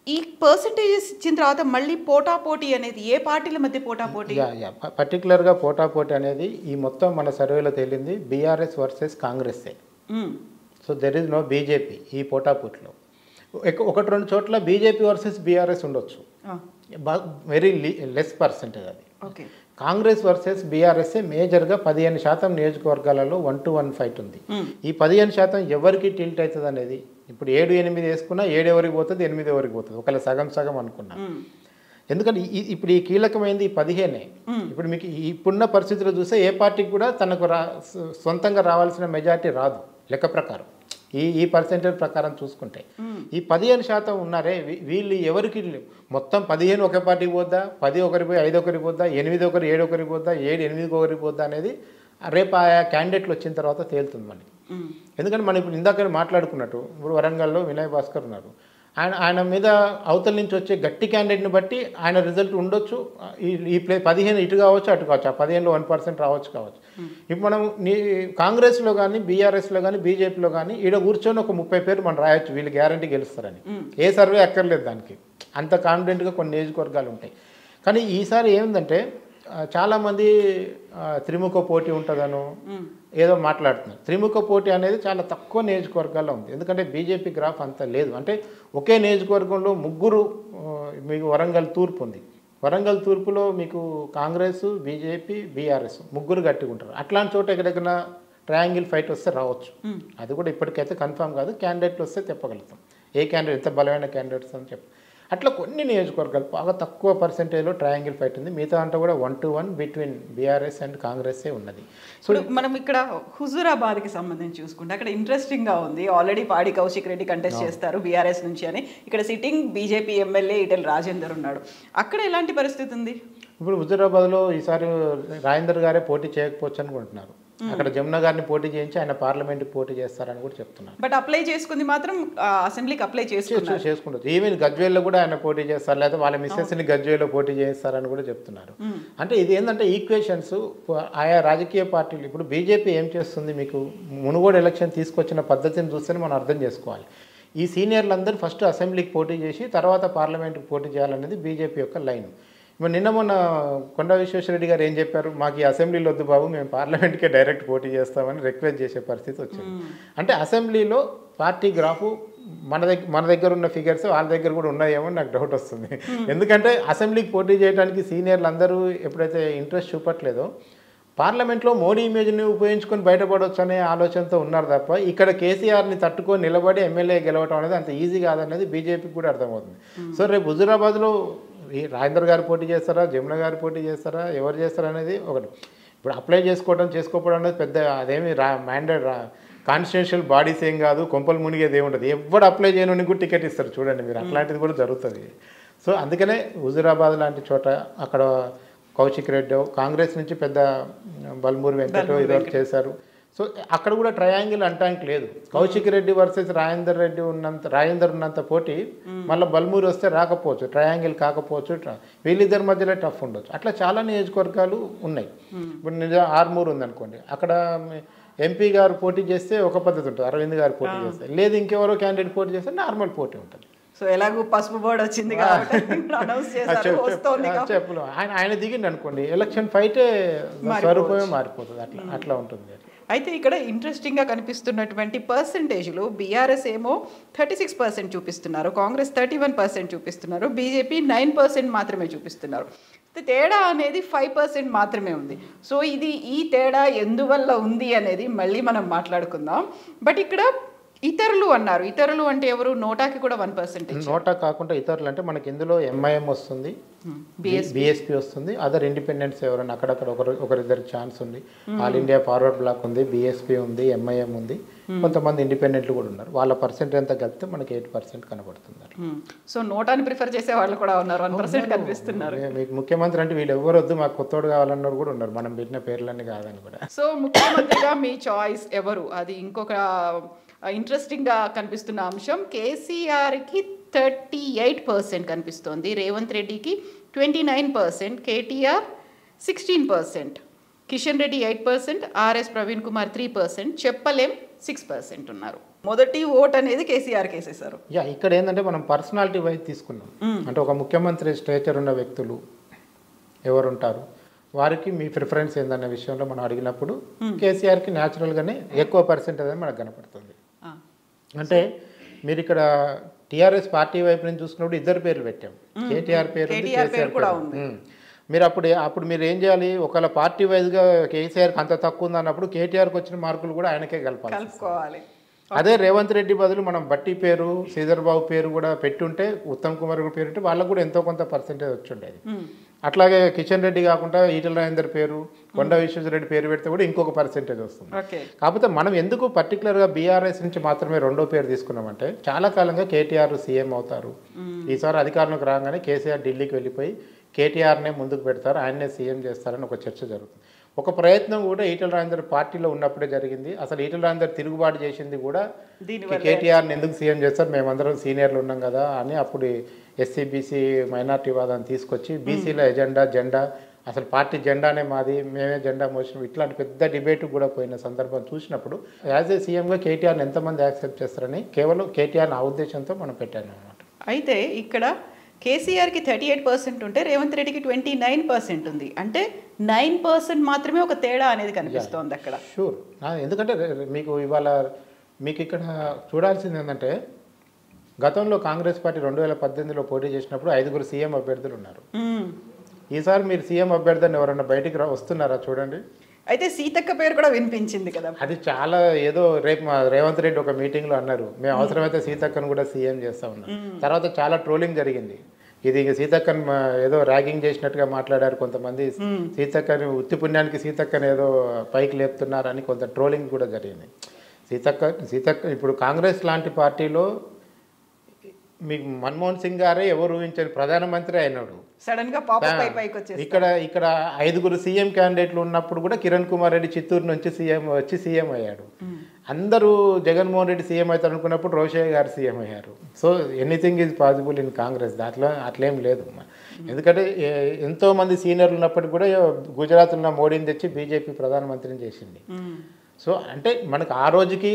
ఈ పర్సంటేజెస్ ఇచ్చిన తర్వాత మళ్ళీ పోటాపోటీ అనేది ఏ పార్టీల మధ్య పోటాపోటీ? పర్టికులర్గా పోటాపోటీ అనేది ఈ మొత్తం మన సర్వేలో తేలింది బీఆర్ఎస్ వర్సెస్ కాంగ్రెస్సే. So there is no BJP ఈ పోటాపోటీలో. 1-2 చోట్ల బీజేపీ వర్సెస్ బీఆర్ఎస్ ఉండొచ్చు, వెరీ లెస్ పర్సెంటేజ్ అది. కాంగ్రెస్ వర్సెస్ బీఆర్ఎస్ఏ మేజర్గా 15% నియోజకవర్గాలలో 1-1 ఫైట్ ఉంది. ఈ 15% ఎవరికి టిల్ట్ అవుతుంది అనేది, ఇప్పుడు 7-8 వేసుకున్నా 7 ఎవరికి పోతుంది, 8 ఎవరికి పోతుంది, ఒకవేళ సగం అనుకున్నా. ఎందుకంటే ఇప్పుడు ఈ కీలకమైనది ఈ 15. ఇప్పుడు మీకు ఇప్పుడున్న పరిస్థితుల్లో చూస్తే ఏ పార్టీకి కూడా తనకు సొంతంగా రావాల్సిన మెజారిటీ రాదు లెక్క ప్రకారం. ఈ పర్సెంటేజ్ ప్రకారం చూసుకుంటే ఈ 15% ఉన్నారే, వీళ్ళు ఎవరికి మొత్తం 15 ఒక పార్టీకి పోద్దా, 10 ఒకరికి పోయి 5 ఒకరికి పోద్దా, 8 ఒకరు 7 ఒకరికి పోద్దా, 7 8 ఒకరికి పోద్దా అనేది రేపు ఆయా క్యాండిడేట్లు వచ్చిన తర్వాత తేలుతుంది మనకి. ఎందుకంటే మనం ఇప్పుడు ఇందాక మాట్లాడుకున్నట్టు, ఇప్పుడు వరంగల్లో వినయ్ భాస్కర్ ఉన్నారు, ఆయన మీద అవతల నుంచి వచ్చే గట్టి క్యాండిడేట్ని బట్టి ఆయన రిజల్ట్ ఉండొచ్చు. ఈ 15 ఇటు కావచ్చు అటు కావచ్చు, ఆ 15లో 1% రావచ్చు. ఇప్పుడు మనం కాంగ్రెస్లో కానీ, బీఆర్ఎస్లో కానీ, బీజేపీలో కానీ ఈడ కూర్చొని ఒక 30 పేరు మనం రాయొచ్చు, వీళ్ళు గ్యారంటీ గెలుస్తారని. ఏ సర్వే అక్కర్లేదు దానికి, అంత కాన్ఫిడెంట్గా కొన్ని నియోజకవర్గాలు ఉంటాయి. కానీ ఈసారి ఏమిందంటే చాలామంది త్రిముఖ పోటీ ఉంటుందనో ఏదో మాట్లాడుతున్నారు. త్రిముఖ పోటీ అనేది చాలా తక్కువ నియోజకవర్గాల్లో ఉంది. ఎందుకంటే బీజేపీ గ్రాఫ్ అంత లేదు. అంటే ఒకే నియోజకవర్గంలో 3 మీకు వరంగల్ తూర్పు ఉంది. వరంగల్ తూర్పులో మీకు కాంగ్రెస్, బీజేపీ, బీఆర్ఎస్ 3 గట్టిగా ఉంటారు. అట్లాంటి చోట ఎక్కడెక్కడ ట్రయాంగిల్ ఫైట్ వస్తే రావచ్చు. అది కూడా ఇప్పటికైతే కన్ఫర్మ్ కాదు, క్యాండిడేట్లు వస్తే చెప్పగలుగుతాం ఏ క్యాండిడేట్ ఎంత బలమైన క్యాండిడేట్స్ అని చెప్పి. అట్లా కొన్ని నియోజకవర్గాలు బాగా తక్కువ పర్సెంటేజ్లో ట్రయాంగిల్ ఫైట్ ఉంది. మిగతా అంతా కూడా 1-1 బిట్వీన్ బీఆర్ఎస్ అండ్ కాంగ్రెస్సే ఉన్నది. సో మనం ఇక్కడ హుజూరాబాద్కి సంబంధించి చూసుకుంటే అక్కడ ఇంట్రెస్టింగ్గా ఉంది. ఆల్రెడీ పాడి కౌశిక్ రెడ్డి కంటెస్ట్ చేస్తారు బీఆర్ఎస్ నుంచి అని. ఇక్కడ sitting BJP MLA Etela Rajender ఉన్నాడు. అక్కడ ఎలాంటి పరిస్థితి ఉంది? ఇప్పుడు హుజూరాబాద్లో ఈసారి రాజేందర్ గారే పోటీ చేయకపోవచ్చు అనుకుంటున్నారు. అక్కడ జమున గారిని పోటీ చేయించి ఆయన పార్లమెంట్కి పోటీ చేస్తారని కూడా చెప్తున్నారు. బట్ అప్లై చేసుకుంది మాత్రం అసెంబ్లీకి అప్లై చేసుకుంటారు. ఈవెన్ గజ్వేల్లో కూడా ఆయన పోటీ చేస్తారు, లేదా వాళ్ళ మిస్సెస్ని గజ్వేల్లో పోటీ చేస్తారని కూడా చెప్తున్నారు. అంటే ఇది ఏంటంటే ఈక్వేషన్స్ ఆయా రాజకీయ పార్టీలు. ఇప్పుడు బీజేపీ ఏం చేస్తుంది, మీకు మునుగోడు ఎలక్షన్ తీసుకొచ్చిన పద్ధతిని చూస్తేనే మనం అర్థం చేసుకోవాలి. ఈ సీనియర్లందరూ ఫస్ట్ అసెంబ్లీకి పోటీ చేసి తర్వాత పార్లమెంట్కి పోటీ చేయాలనేది బీజేపీ యొక్క లైన్. ఇప్పుడు నిన్న మొన్న కొండా విశ్వేశ్వరరెడ్డి గారు ఏం చెప్పారు, మాకు ఈ అసెంబ్లీలో వద్దు బాబు, మేము పార్లమెంట్కే డైరెక్ట్ పోటీ చేస్తామని రిక్వెస్ట్ చేసే పరిస్థితి వచ్చింది. అంటే అసెంబ్లీలో పార్టీ గ్రాఫు మన దగ్గర ఉన్న ఫిగర్స్ వాళ్ళ దగ్గర కూడా ఉన్నాయేమో నాకు డౌట్ వస్తుంది. ఎందుకంటే అసెంబ్లీకి పోటీ చేయడానికి సీనియర్లు అందరూ ఎప్పుడైతే ఇంట్రెస్ట్ చూపట్లేదో పార్లమెంట్లో మోడీ ఇమేజ్ని ఉపయోగించుకొని బయటపడవచ్చు అనే ఆలోచనతో ఉన్నారు తప్ప ఇక్కడ కేసీఆర్ని తట్టుకొని నిలబడి ఎమ్మెల్యే గెలవటం అనేది అంత ఈజీ కాదనేది బీజేపీకి కూడా అర్థమవుతుంది. సో రేపు హుజూరాబాద్లో రాజేందర్ గారు పోటీ చేస్తారా, జమున గారు పోటీ చేస్తారా, ఎవరు చేస్తారా అనేది ఒకటి. ఇప్పుడు అప్లై చేసుకోవడం అనేది పెద్ద అదేమి మ్యాండేట్ కాన్స్టిట్యూషనల్ బాడీస్ ఏం కాదు, కొంపలు మునిగేది ఏముంటుంది. ఎవరు అప్లై చేయని కూడా టికెట్ ఇస్తారు చూడండి మీరు, అట్లాంటిది కూడా జరుగుతుంది. సో అందుకనే హుజూరాబాద్ లాంటి చోట అక్కడ కౌశిక్ రెడ్డి కాంగ్రెస్ నుంచి పెద్ద బల్మూరి వెంకటో ఇదివరకు చేశారు. సో అక్కడ కూడా ట్రయాంగిల్ అంటానికి లేదు. కౌశిక్ రెడ్డి వర్సెస్ రాజేందర్ ఉన్నంత పోటీ మళ్ళీ బల్మూరి వస్తే రాకపోవచ్చు, ట్రయాంగిల్ కాకపోవచ్చు, వీళ్ళిద్దరి మధ్యలో టఫ్ ఉండొచ్చు. అట్లా చాలా నియోజకవర్గాలు ఉన్నాయి. ఇప్పుడు ఆర్మూర్ ఉందనుకోండి, అక్కడ ఎంపీ గారు పోటీ చేస్తే ఒక పద్ధతి ఉంటుంది, అరవింద్ గారు పోటీ చేస్తే, లేదు ఇంకెవరో క్యాండిడేట్ పోటీ చేస్తే నార్మల్ పోటీ ఉంటుంది. సో ఎలాగో పసుపు బోర్డు వచ్చింది చెప్పు ఆయన దిగిండి అనుకోండి, ఎలక్షన్ ఫైటే స్వరూపమే మారిపోతుంది. అట్లా ఉంటుంది. అయితే ఇక్కడ ఇంట్రెస్టింగ్గా కనిపిస్తున్నటువంటి పర్సంటేజ్లు బీఆర్ఎస్ ఏమో 36% చూపిస్తున్నారు, కాంగ్రెస్ 31% చూపిస్తున్నారు, బీజేపీ 9% మాత్రమే చూపిస్తున్నారు. తేడా అనేది 5% మాత్రమే ఉంది. సో ఈ తేడా ఎందువల్ల ఉంది అనేది మళ్ళీ మనం మాట్లాడుకుందాం. బట్ ఇక్కడ ఇతరులు అన్నారు, ఇతరులు అంటే ఎవరు? నోటాకి కూడా 1%. నోటా కాకుండా ఇతరులు అంటే మనకి ఇందులో ఎంఐఎం వస్తుంది, బీఎస్పీ వస్తుంది, అదర్ ఇండిపెండెంట్స్ ఎవరైనా అక్కడక్కడ ఒకరిద్దరు ఛాన్స్ ఉంది. ఆల్ ఇండియా ఫార్వర్డ్ బ్లాక్ ఉంది, బీఎస్పీ ఉంది, ఎంఐఎం ఉంది, కొంతమంది ఇండిపెండెంట్లు కూడా ఉన్నారు. వాళ్ళ పర్సెంట్ ఎంత కలిపితే మనకి 8% కనబడుతుంది. సో నోటాని ప్రిఫర్ చేసే వాళ్ళు కూడా ఉన్నారు, 1% కనిపిస్తున్నారు. మీకు ముఖ్యమంత్రి అంటే వీళ్ళు ఎవరు వద్దు, మాకు కొత్తోడు కావాలన్నారు కూడా ఉన్నారు, మనం పెట్టిన పేర్లన్నీ కాదని కూడా. సో ముఖ్యమంత్రిగా మీ చాయిస్ ఎవరు? అది ఇంకొక ఇంట్రెస్టింగ్గా కనిపిస్తున్న అంశం. కేసీఆర్కి 38% కనిపిస్తోంది, రేవంత్ రెడ్డికి 29%, కేటీఆర్ 16%, కిషన్ రెడ్డి 8%, ఆర్ఎస్ ప్రవీణ్ కుమార్ 3%, చెప్పలేం 6% ఉన్నారు. మొదటి ఓట్ అనేది కేసీఆర్ కేసేశారు. ఇక్కడ ఏంటంటే మనం పర్సనాలిటీ వైజ్ తీసుకున్నాం. అంటే ఒక ముఖ్యమంత్రి స్టేచర్ ఉన్న వ్యక్తులు ఎవరుంటారు, వారికి మీ ప్రిఫరెన్స్ ఏందన్న విషయంలో మనం అడిగినప్పుడు కేసీఆర్కి న్యాచురల్గానే ఎక్కువ పర్సెంటేజ్ అని మనకు కనపడుతుంది. అంటే మీరు ఇక్కడ టీఆర్ఎస్ పార్టీ వైపు నుంచి చూసుకున్నప్పుడు ఇద్దరు పేర్లు పెట్టాం, కేటీఆర్ పేరు, కేసీఆర్ కూడా ఉంది. మీరు అప్పుడు మీరు ఏం చేయాలి, ఒకవేళ పార్టీ వైజ్గా కేసీఆర్కి అంత తక్కువ ఉంది అన్నప్పుడు కేటీఆర్కి వచ్చిన మార్కులు కూడా ఆయనకే కలుపుకోవాలి. అదే రేవంత్ రెడ్డి బదులు మనం బట్టి పేరు, శ్రీధర్ బాబు పేరు కూడా పెట్టుంటే, ఉత్తమ్ కుమార్ పేరు ఉంటే వాళ్ళకు కూడా ఎంతో కొంత పర్సెంటేజ్ వచ్చి ఉండేది. అట్లాగే కిషన్ రెడ్డి కాకుండా ఈటల రాజేందర్ పేరు, కొండా విశ్వేశ్వరరెడ్డి పేరు పెడితే కూడా ఇంకొక పర్సెంటేజ్ వస్తుంది. కాకపోతే మనం ఎందుకు పర్టికులర్గా బీఆర్ఎస్ నుంచి మాత్రమే రెండో పేరు తీసుకున్నామంటే, చాలా కాలంగా కేటీఆర్ సీఎం అవుతారు, ఈసారి అధికారంలోకి రాగానే కేసీఆర్ ఢిల్లీకి వెళ్ళిపోయి కేటీఆర్నే ముందుకు పెడతారు, ఆయన్నే సీఎం చేస్తారని ఒక చర్చ జరుగుతుంది. ఒక ప్రయత్నం కూడా ఈటల రాజేందర్ పార్టీలో ఉన్నప్పుడే జరిగింది. అసలు ఈటల రాజేందర్ తిరుగుబాటు చేసింది కూడా కేటీఆర్ని ఎందుకు సీఎం చేస్తారు, మేమందరం సీనియర్లు ఉన్నాం కదా అని అప్పుడు ఎస్సీ బీసీ మైనార్టీ వాదాన్ని తీసుకొచ్చి బీసీల జెండా అసలు పార్టీ జెండానే మాది, మేమే జెండా మోసినాం, ఇట్లాంటి పెద్ద డిబేట్ కూడా పోయిన సందర్భం చూసినప్పుడు యాజ్ ఏ సీఎంగా కేటీఆర్ని ఎంతమంది యాక్సెప్ట్ చేస్తారని కేవలం కేటీఆర్ ఆ ఉద్దేశంతో మనం పెట్టాను అన్నమాట. అయితే ఇక్కడ కేసీఆర్కి 38% ఉంటే రేవంత్ రెడ్డికి 29% ఉంది. అంటే 9% మాత్రమే ఒక తేడా అనేది కనిపిస్తోంది అక్కడ. షూర్, ఎందుకంటే మీకు ఇక్కడ చూడాల్సింది ఏంటంటే, గతంలో కాంగ్రెస్ పార్టీ 2018లో పోటీ చేసినప్పుడు 5 సీఎం అభ్యర్థులు ఉన్నారు. ఈసారి మీరు సీఎం అభ్యర్థిని ఎవరన్నా బయటికి వస్తున్నారా చూడండి. అయితే సీతక్క పేరు కూడా వినిపించింది కదా, అది చాలా ఏదో రేపు రేవంత్ రెడ్డి ఒక మీటింగ్లో అన్నారు, మేము అవసరమైతే సీతక్కను కూడా సీఎం చేస్తా ఉన్నాం. తర్వాత చాలా ట్రోలింగ్ జరిగింది, ఇది సీతక్కని ఏదో ర్యాగింగ్ చేసినట్టుగా మాట్లాడారు కొంతమంది, సీతక్కని ఉత్తి పుణ్యానికి సీతక్కని ఏదో పైకి లేపుతున్నారని కొంత ట్రోలింగ్ కూడా జరిగింది. సీతక్క ఇప్పుడు కాంగ్రెస్ లాంటి పార్టీలో మీకు మన్మోహన్ సింగ్ గారే ఎవరు ఊహించని ప్రధానమంత్రి అయినాడు. సడన్ గా పాపప్ పైకి వచ్చేసి ఇక్కడ 5 సీఎం క్యాండిడేట్లు ఉన్నప్పుడు కూడా కిరణ్ కుమార్ రెడ్డి చిత్తూరు నుంచి సీఎం అయ్యాడు. అందరూ జగన్మోహన్ రెడ్డి సీఎం అవుతారు అనుకున్నప్పుడు రోషయ్య గారు సీఎం అయ్యారు. So anything is possible in Congress. దాంట్లో అట్లేం లేదు. ఎందుకంటే ఎంతోమంది సీనియర్లు ఉన్నప్పటికీ కూడా గుజరాత్లో మోడీని తెచ్చి బీజేపీ ప్రధానమంత్రిని చేసింది. సో అంటే మనకు ఆ రోజుకి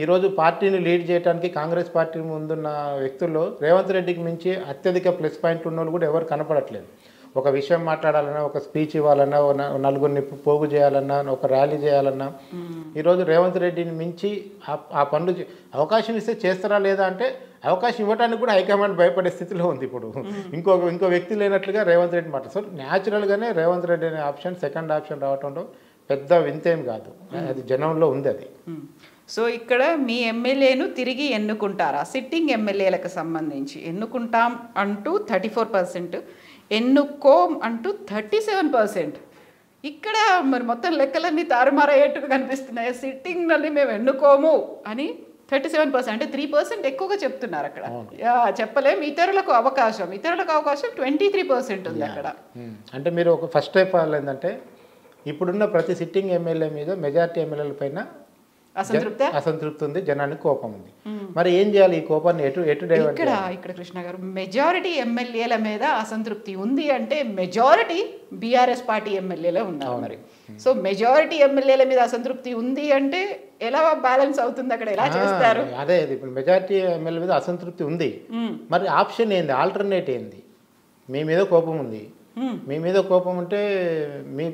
ఈరోజు పార్టీని లీడ్ చేయడానికి కాంగ్రెస్ పార్టీ ముందున్న వ్యక్తుల్లో రేవంత్ రెడ్డికి మించి అత్యధిక ప్లస్ పాయింట్ ఉన్న వాళ్ళు కూడా ఎవరు కనపడట్లేదు. ఒక విషయం మాట్లాడాలన్నా, ఒక స్పీచ్ ఇవ్వాలన్నా, నలుగురిని పోగు చేయాలన్నా, ఒక ర్యాలీ చేయాలన్నా ఈరోజు రేవంత్ రెడ్డిని మించి ఆ పనులు అవకాశం ఇస్తే చేస్తారా లేదా అంటే అవకాశం ఇవ్వడానికి కూడా హైకమాండ్ భయపడే స్థితిలో ఉంది ఇప్పుడు. ఇంకో వ్యక్తి లేనట్లుగా రేవంత్ రెడ్డి మాట. సో న్యాచురల్గానే రేవంత్ రెడ్డి అనే ఆప్షన్ సెకండ్ ఆప్షన్ రావడంలో పెద్ద వింతేం కాదు. అది జనంలో ఉంది అది. సో ఇక్కడ మీ ఎమ్మెల్యేను తిరిగి ఎన్నుకుంటారా? సిట్టింగ్ ఎమ్మెల్యేలకు సంబంధించి ఎన్నుకుంటాం అంటూ 34%, ఎన్నుకోం అంటూ 37%. ఇక్కడ మరి మొత్తం లెక్కలన్నీ తారుమారయ్యేట్టుగా కనిపిస్తున్నాయి. సిట్టింగ్లని మేము ఎన్నుకోము అని 37%, అంటే 3% ఎక్కువగా చెప్తున్నారు అక్కడ. చెప్పలేం. ఇతరులకు అవకాశం 23% ఉంది అక్కడ. అంటే మీరు ఒక ఫస్ట్ టైప్ ఏంటంటే ఇప్పుడున్న ప్రతి సిట్టింగ్ ఎమ్మెల్యే మీద మెజారిటీ ఎమ్మెల్యేల పైన అసంతృప్తి ఉంది, జనానికి కోపం ఉంది. మరి ఏం చేయాలి? ఈ కోపాన్ని ఎటు డైవర్ట్ చేయాలి? ఇక్కడ కృష్ణ గారు, మెజారిటీ ఎమ్మెల్యేల మీద అసంతృప్తి ఉంది అంటే మెజారిటీ బీఆర్ఎస్ పార్టీ ఎమ్మెల్యేలే ఉన్నారు మరి. సో మెజారిటీ ఎమ్మెల్యేల మీద అసంతృప్తి ఉంది అంటే ఎలా బ్యాలెన్స్ అవుతుంది అక్కడ? ఎలా చేస్తారు? అదే ఇప్పుడు మెజారిటీ ఎమ్మెల్యే మీద అసంతృప్తి ఉంది, మరి ఆప్షన్ ఏంది? ఆల్టర్నేట్ ఏంది? మీ మీద కోపం ఉంది, మీ మీద కోపం ఉంటే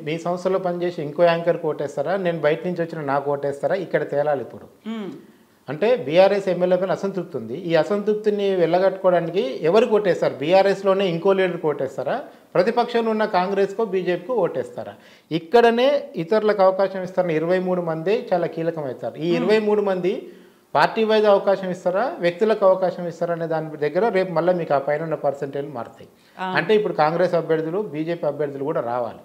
మీ సంస్థలో పనిచేసి ఇంకో యాంకర్ ఓటేస్తారా, నేను బయట నుంచి వచ్చిన నాకు ఓటేస్తారా? ఇక్కడ తేలాలి ఇప్పుడు. అంటే బీఆర్ఎస్ ఎమ్మెల్యే పైన అసంతృప్తి ఉంది. ఈ అసంతృప్తిని వెళ్ళగట్టుకోవడానికి ఎవరికి ఓటేస్తారు? బీఆర్ఎస్లోనే ఇంకో లీడర్కి ఓటేస్తారా? ప్రతిపక్షంలో ఉన్న కాంగ్రెస్కో బీజేపీకో ఓటేస్తారా? ఇక్కడనే ఇతరులకు అవకాశం ఇస్తారని 23 మంది చాలా కీలకమవుతారు. ఈ 23 మంది పార్టీ వైజ్ అవకాశం ఇస్తారా, వ్యక్తులకు అవకాశం ఇస్తారా అనే దాని దగ్గర రేపు మళ్ళీ మీకు ఆ పైన ఉన్న పర్సెంటేజ్ మారుతాయి. అంటే ఇప్పుడు కాంగ్రెస్ అభ్యర్థులు, బీజేపీ అభ్యర్థులు కూడా రావాలి.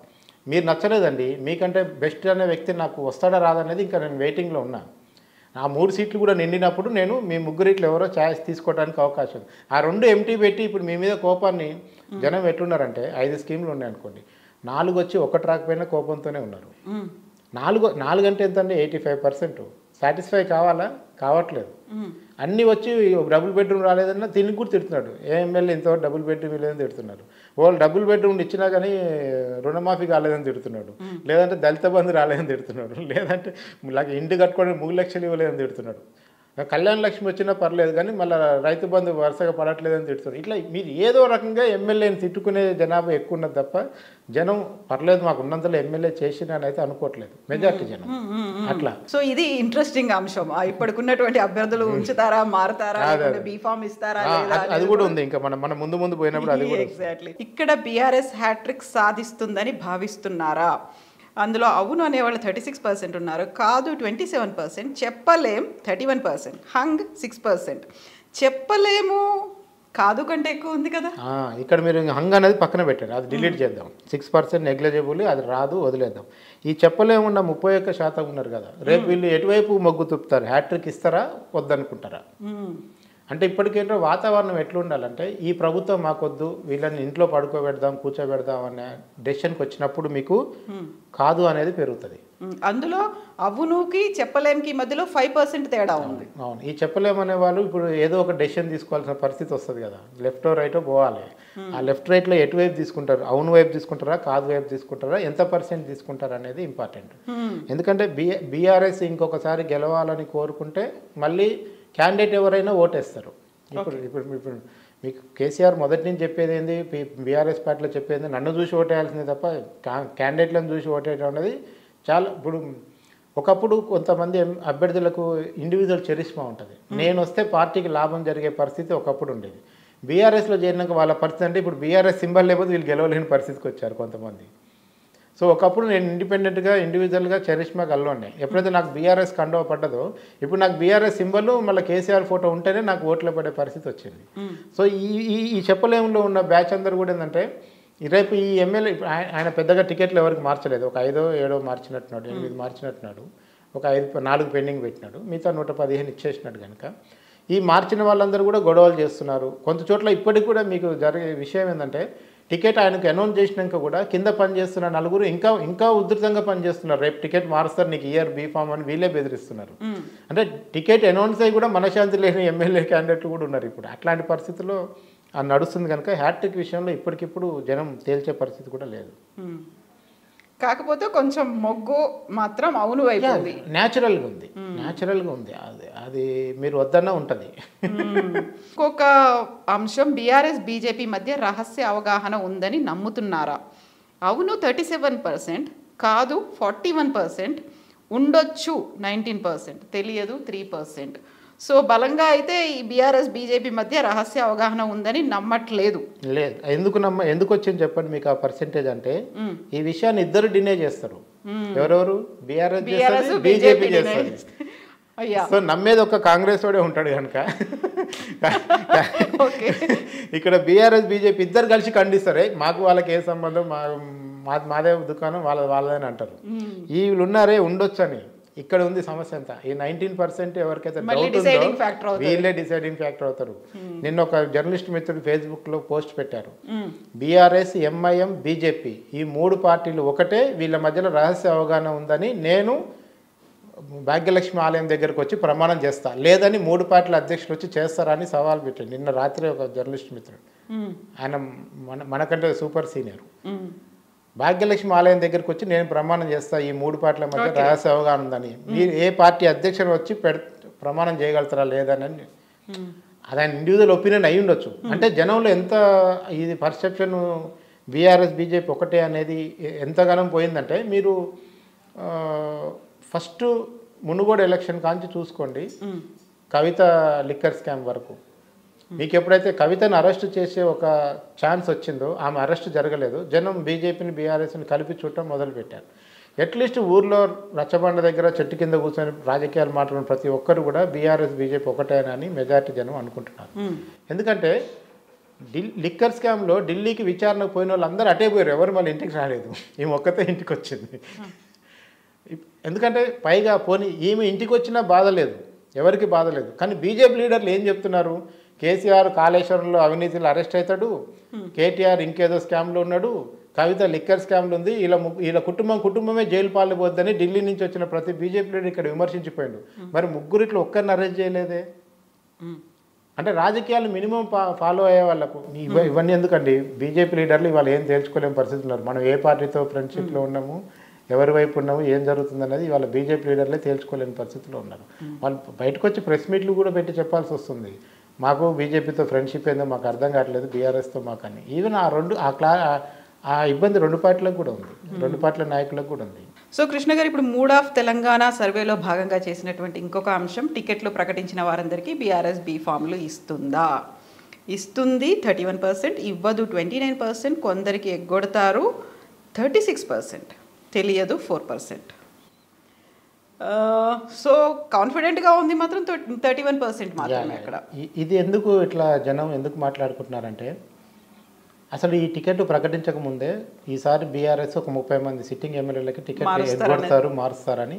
మీరు నచ్చలేదండి, మీకంటే బెస్ట్ అనే వ్యక్తి నాకు వస్తాడా రాదనేది ఇంకా నేను వెయిటింగ్లో ఉన్నాను. ఆ 3 సీట్లు కూడా నిండినప్పుడు నేను మీ ముగ్గురిట్లో ఎవరో ఛాయిస్ తీసుకోవడానికి అవకాశం. ఆ 2 ఎంటీ పెట్టి ఇప్పుడు మీ మీద కోపాన్ని జనం ఎట్లున్నారంటే 5 స్కీమ్లు ఉన్నాయి అనుకోండి, 4 వచ్చి 1 రాకపోయినా కోపంతోనే ఉన్నారు. 4 అంటే ఎంత అండి? 85%. సాటిస్ఫై కావాలా? కావట్లేదు. అన్నీ వచ్చి డబుల్ బెడ్రూమ్ రాలేదన్నా తిని కూడా తిడుతున్నాడు. ఏ ఎమ్మెల్యే ఇంతవరకు డబుల్ బెడ్రూమ్ లేదని తిడుతున్నారు. వాళ్ళు డబుల్ బెడ్రూమ్ ఇచ్చినా కానీ రుణమాఫీ కాలేదని తిడుతున్నాడు, లేదంటే దళిత బంధు రాలేదని తిడుతున్నాడు, లేదంటే ఇంటి కట్టుకోవడానికి 3 లక్షలు ఇవ్వలేదని తిడుతున్నాడు. కళ్యాణ లక్ష్మి వచ్చినా పర్లేదు కానీ మళ్ళీ రైతు బంధు వరుసగా పడట్లేదని తిడుతున్నారు. ఇట్లా మీరు ఏదో రకంగా ఎమ్మెల్యేని తిట్టుకునే జనాభా ఎక్కువ ఉన్నది తప్ప జనం పర్లేదు మాకు ఉన్నంతలో ఎమ్మెల్యే చేసినని అయితే అనుకోవట్లేదు మెజార్టీ జనం. అట్లా. సో ఇది ఇంట్రెస్టింగ్ అంశం. ఇప్పటికున్నటువంటి అభ్యర్థులు ఉంచుతారా, మారుతారా, బీఫామ్ ఇస్తారా? అది కూడా ఉంది. ఇంకా మన ముందు పోయినప్పుడు అది కూడా. ఎగ్జాక్ట్లీ. ఇక్కడ బీఆర్ఎస్ హ్యాట్రిక్ సాధిస్తుందని భావిస్తున్నారా? అందులో అవును అనేవాళ్ళు 36% ఉన్నారు, కాదు 27%, చెప్పలేం 31%, హంగ్ 6%. చెప్పలేము కాదు కంటే ఎక్కువ ఉంది కదా. ఇక్కడ మీరు హంగ్ అనేది పక్కన పెట్టారు, అది డిలీట్ చేద్దాం. 6% నెగ్లిజిబుల్, అది రాదు, వదిలేద్దాం. ఈ చెప్పలేమున్న 31% ఉన్నారు కదా, రేపు వీళ్ళు ఎటువైపు మొగ్గు చూపుతారు? హ్యాట్రిక్ ఇస్తారా, వద్దనుకుంటారా? అంటే ఇప్పటికేంటో వాతావరణం ఎట్లుండాలంటే ఈ ప్రభుత్వం మాకొద్దు, వీళ్ళని ఇంట్లో పడుకోబెడదాం, కూర్చోబెడదాం అనే డెసిషన్కి వచ్చినప్పుడు మీకు కాదు అనేది పెరుగుతుంది. అందులో అవునుకి చెప్పలేంకి మధ్యలో 5% తేడా ఉంది. అవును. ఈ చెప్పలేమనే వాళ్ళు ఇప్పుడు ఏదో ఒక డెసిషన్ తీసుకోవాల్సిన పరిస్థితి వస్తుంది కదా, లెఫ్టో రైటో పోవాలి. ఆ లెఫ్ట్ రైట్లో ఎటువైపు తీసుకుంటారు? అవును వైపు తీసుకుంటారా, కాదు వైపు తీసుకుంటారా, ఎంత % తీసుకుంటారు అనేది ఇంపార్టెంట్. ఎందుకంటే బీఆర్ఎస్ ఇంకొకసారి గెలవాలని కోరుకుంటే మళ్ళీ క్యాండిడేట్ ఎవరైనా ఓటేస్తారు. ఇప్పుడు మీకు కేసీఆర్ మొదటి నుంచి చెప్పేది ఏంది, బీఆర్ఎస్ పార్టీలో చెప్పేది నన్ను చూసి ఓటేయాల్సిందే తప్ప క్యాండిడేట్లను చూసి ఓటేయడం అనేది చాలా. ఇప్పుడు ఒకప్పుడు కొంతమంది అభ్యర్థులకు ఇండివిజువల్ చరిష్మా ఉంటుంది, నేను వస్తే పార్టీకి లాభం జరిగే పరిస్థితి ఒకప్పుడు ఉండేది. బీఆర్ఎస్లో చేరినాక వాళ్ళ పరిస్థితి అంటే ఇప్పుడు బీఆర్ఎస్ సింబల్ లేకపోతే వీళ్ళు గెలవలేని పరిస్థితికి వచ్చారు కొంతమంది. సో ఒకప్పుడు నేను ఇండిపెండెంట్గా ఇండివిజువల్గా చరిష్మాకి అల్లుండే. ఎప్పుడైతే నాకు బీఆర్ఎస్ కండువా పడ్డదో ఇప్పుడు నాకు బీఆర్ఎస్ సింబల్ మళ్ళీ కేసీఆర్ ఫోటో ఉంటేనే నాకు ఓట్లు పడే పరిస్థితి వచ్చింది. సో ఈ చెప్పలేములో ఉన్న బ్యాచ్ అందరూ కూడా ఏంటంటే రేపు ఈ ఎమ్మెల్యే ఆయన పెద్దగా టికెట్లు ఎవరికి మార్చలేదు, ఒక 5 7 మార్చినట్టున్నాడు, 8 మార్చినట్టున్నాడు, ఒక 4 పెండింగ్ పెట్టినాడు, మిగతా 115 ఇచ్చేసినాడు. కనుక ఈ మార్చిన వాళ్ళందరూ కూడా గొడవలు చేస్తున్నారు. కొంత చోట్ల ఇప్పటికి కూడా మీకు జరిగే విషయం ఏంటంటే టికెట్ ఆయనకు అనౌన్స్ చేసినాక కూడా కింద పనిచేస్తున్న నలుగురు ఇంకా ఉధృతంగా పనిచేస్తున్నారు. రేపు టికెట్ మారుస్తారు, నీకు ఇయర్ బీఫామ్ అని వీళ్ళే బెదిరిస్తున్నారు. అంటే టికెట్ అనౌన్స్ అయ్యి కూడా మనశ్శాంతి లేని ఎమ్మెల్యే క్యాండిడేట్లు కూడా ఉన్నారు ఇప్పుడు. అట్లాంటి పరిస్థితుల్లో అది నడుస్తుంది కనుక హ్యాట్రిక్ విషయంలో ఇప్పటికిప్పుడు జనం తేల్చే పరిస్థితి కూడా లేదు. కాకపోతే కొంచెం మొగ్గు మాత్రం అవును వైపు ఉంది. న్యాచురల్గా ఉంది. అది మీరు వద్దన్నా ఉంటుంది. ఇంకొక అంశం, బీఆర్ఎస్ బీజేపీ మధ్య రహస్య అవగాహన ఉందని నమ్ముతున్నారా? అవును 37%, కాదు 41%, ఉండొచ్చు 19%, తెలియదు 3%. సో బలంగా అయితే ఈ బీఆర్ఎస్ బీజేపీ మధ్య రహస్య అవగాహన ఉందని నమ్మట్లేదు. లేదు. ఎందుకు వచ్చింది చెప్పండి మీకు ఆ పర్సెంటేజ్ అంటే, ఈ విషయాన్ని ఇద్దరు డినే చేస్తారు. ఎవరెవరు? బీఆర్ఎస్ బీజేపీ చేస్తారు. సో నమ్మేది ఒక కాంగ్రెస్ వాడే ఉంటాడు కనుక ఇక్కడ బీఆర్ఎస్ బీజేపీ ఇద్దరు కలిసి ఖండిస్తారు. మాకు వాళ్ళకి ఏ సంబంధం, మాదే దుకాణం వాళ్ళదని అంటారు. వీళ్ళు ఉన్నారే ఉండొచ్చు అని. ఇక్కడ ఉంది సమస్య అంతా. ఈ 19% ఎవరికైతే డౌట్ ఉందో వీళ్ళే డిసైడింగ్ ఫ్యాక్టర్ అవుతారు. నిన్న ఒక జర్నలిస్ట్ మిత్రుడు ఫేస్బుక్లో పోస్ట్ పెట్టారు, బీఆర్ఎస్ ఎంఐఎం బీజేపీ ఈ 3 పార్టీలు ఒకటే, వీళ్ళ మధ్యలో రహస్య అవగాహన ఉందని నేను భాగ్యలక్ష్మి ఆలయం దగ్గరకు వచ్చి ప్రమాణం చేస్తా, లేదని 3 పార్టీల అధ్యక్షులు వచ్చి చేస్తారా అని సవాల్ పెట్టాడు నిన్న రాత్రి ఒక జర్నలిస్ట్ మిత్రుడు. ఆయన మనకంటే సూపర్ సీనియర్. భాగ్యలక్ష్మి ఆలయం దగ్గరకు వచ్చి నేను ప్రమాణం చేస్తా ఈ 3 పార్టీల మధ్య రహస్య అవగాహన ఉందని, మీరు ఏ పార్టీ అధ్యక్షుడు వచ్చి ప్రమాణం చేయగలుగుతారా లేదని. అది ఆయన ఇండివిజువల్ ఒపీనియన్ అయి ఉండొచ్చు. అంటే జనంలో ఎంత ఇది పర్సెప్షన్ బీఆర్ఎస్ బీజేపీ ఒకటే అనేది ఎంతగానో పోయిందంటే, మీరు ఫస్ట్ మునుగోడు ఎలక్షన్ కాంచి చూసుకోండి, కవిత లిక్కర్ స్కామ్ వరకు. మీకు ఎప్పుడైతే కవితను అరెస్ట్ చేసే ఒక ఛాన్స్ వచ్చిందో ఆమె అరెస్ట్ జరగలేదు. జనం బీజేపీని బీఆర్ఎస్ని కలిపి చూడటం మొదలుపెట్టారు. అట్లీస్ట్ ఊర్లో రచ్చబండ దగ్గర చెట్టు కింద కూర్చొని రాజకీయాలు మాట్లాడిన ప్రతి ఒక్కరు కూడా బీఆర్ఎస్ బీజేపీ ఒకటేనని మెజారిటీ జనం అనుకుంటున్నారు. ఎందుకంటే లిక్కర్ స్కామ్లో ఢిల్లీకి విచారణకు పోయిన వాళ్ళు అందరూ అటే పోయారు, ఎవరు మళ్ళీ ఇంటికి రాలేదు. ఈమె ఒక్కతే ఇంటికి వచ్చింది. ఎందుకంటే పైగా పోనీ ఈమె ఇంటికి వచ్చినా బాధ లేదు, ఎవరికి బాధ లేదు. కానీ బీజేపీ లీడర్లు ఏం చెప్తున్నారు, కేసీఆర్ కాళేశ్వరంలో అవినీతిలో అరెస్ట్ అవుతాడు, కేటీఆర్ ఇంకేదో స్కామ్లో ఉన్నాడు, కవిత లిక్కర్ స్కామ్లు ఉంది, వీళ్ళ కుటుంబమే జైలు పాల్పోద్దని ఢిల్లీ నుంచి వచ్చిన ప్రతి బీజేపీ లీడర్ ఇక్కడ విమర్శించిపోయాడు. మరి ముగ్గురిట్లో ఒక్కరిని అరెస్ట్ చేయలేదే? అంటే రాజకీయాలు మినిమం ఫాలో అయ్యే వాళ్ళకు ఇవన్నీ ఎందుకండి? బీజేపీ లీడర్లు ఇవాళ ఏం తేల్చుకోలేని పరిస్థితులు ఉన్నారు. మనం ఏ పార్టీతో ఫ్రెండ్షిప్లో ఉన్నాము, ఎవరి వైపు ఉన్నాము, ఏం జరుగుతుంది అనేది ఇవాళ బీజేపీ లీడర్లే తేల్చుకోలేని పరిస్థితుల్లో ఉన్నారు. వాళ్ళు బయటకు వచ్చి ప్రెస్ మీట్లు కూడా పెట్టి చెప్పాల్సి వస్తుంది, మాకు బీజేపీతో ఫ్రెండ్షిప్ ఏందో మాకు అర్థం కావట్లేదు, బీఆర్ఎస్తో మాకు అని. ఈవెన్ ఆ ఇబ్బంది 2 పార్టీలకు కూడా ఉంది, 2 పార్టీల నాయకులకు కూడా ఉంది. సో కృష్ణ గారు, ఇప్పుడు మూడ్ ఆఫ్ తెలంగాణ సర్వేలో భాగంగా చేసినటువంటి ఇంకొక అంశం, టికెట్లు ప్రకటించిన వారందరికీ బీఆర్ఎస్ బీఫామ్లు ఇస్తుందా? ఇస్తుంది 31%, ఇవ్వదు 29%, కొందరికి ఎగ్గొడతారు 36%, తెలియదు 4%. సో కాన్ఫిడెంట్గా ఉంది మాత్రం 31% మాత్రమే. అక్కడ ఇది ఎందుకు ఇట్లా జనం ఎందుకు మాట్లాడుకుంటున్నారంటే, అసలు ఈ టికెట్ ప్రకటించక ముందే ఈసారి బీఆర్ఎస్ ఒక 30 మంది సిట్టింగ్ ఎమ్మెల్యేలకి టికెట్ ఎగ్గొడతారు, మారుస్తారని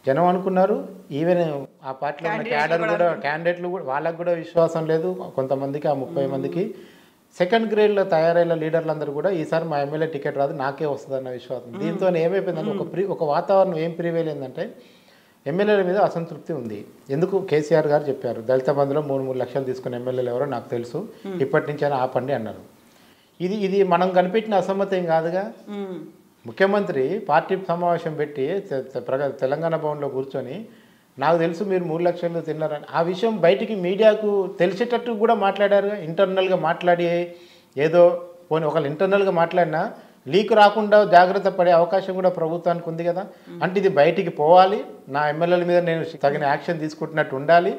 జనం అనుకున్నారు. ఈవెన్ ఆ పార్టీలో ఉన్న క్యాండిడేట్లు కూడా వాళ్ళకు కూడా విశ్వాసం లేదు. కొంతమందికి ఆ 30 మందికి సెకండ్ గ్రేడ్లో తయారైన లీడర్లందరూ కూడా ఈసారి మా ఎమ్మెల్యే టికెట్ రాదు, నాకే వస్తుంది అన్న విశ్వాసం. దీంతో ఏమైపోయిందంటే ఒక వాతావరణం ఏం ప్రివేలేందంటే, ఎమ్మెల్యేల మీద అసంతృప్తి ఉంది. ఎందుకు? కేసీఆర్ గారు చెప్పారు, దళిత బంధులో 3 లక్షలు తీసుకున్న ఎమ్మెల్యేలు ఎవరో నాకు తెలుసు, ఇప్పటి నుంచి అయినా ఆపండి అన్నారు. ఇది మనం కనిపెట్టిన అసమ్మతి ఏం కాదుగా. ముఖ్యమంత్రి పార్టీ సమావేశం పెట్టి తెలంగాణ భవన్లో కూర్చొని, నాకు తెలుసు మీరు 3 లక్షలు తిన్నారని ఆ విషయం బయటికి మీడియాకు తెలిసేటట్టు కూడా మాట్లాడారుగా. ఇంటర్నల్గా మాట్లాడి ఏదో పోనీ ఒకళ్ళు ఇంటర్నల్గా మాట్లాడినా లీక్ రాకుండా జాగ్రత్త పడే అవకాశం కూడా ప్రభుత్వానికి ఉంది కదా. అంటే ఇది బయటికి పోవాలి, నా ఎమ్మెల్యేల మీద నేను తగిన యాక్షన్ తీసుకుంటున్నట్టు ఉండాలి.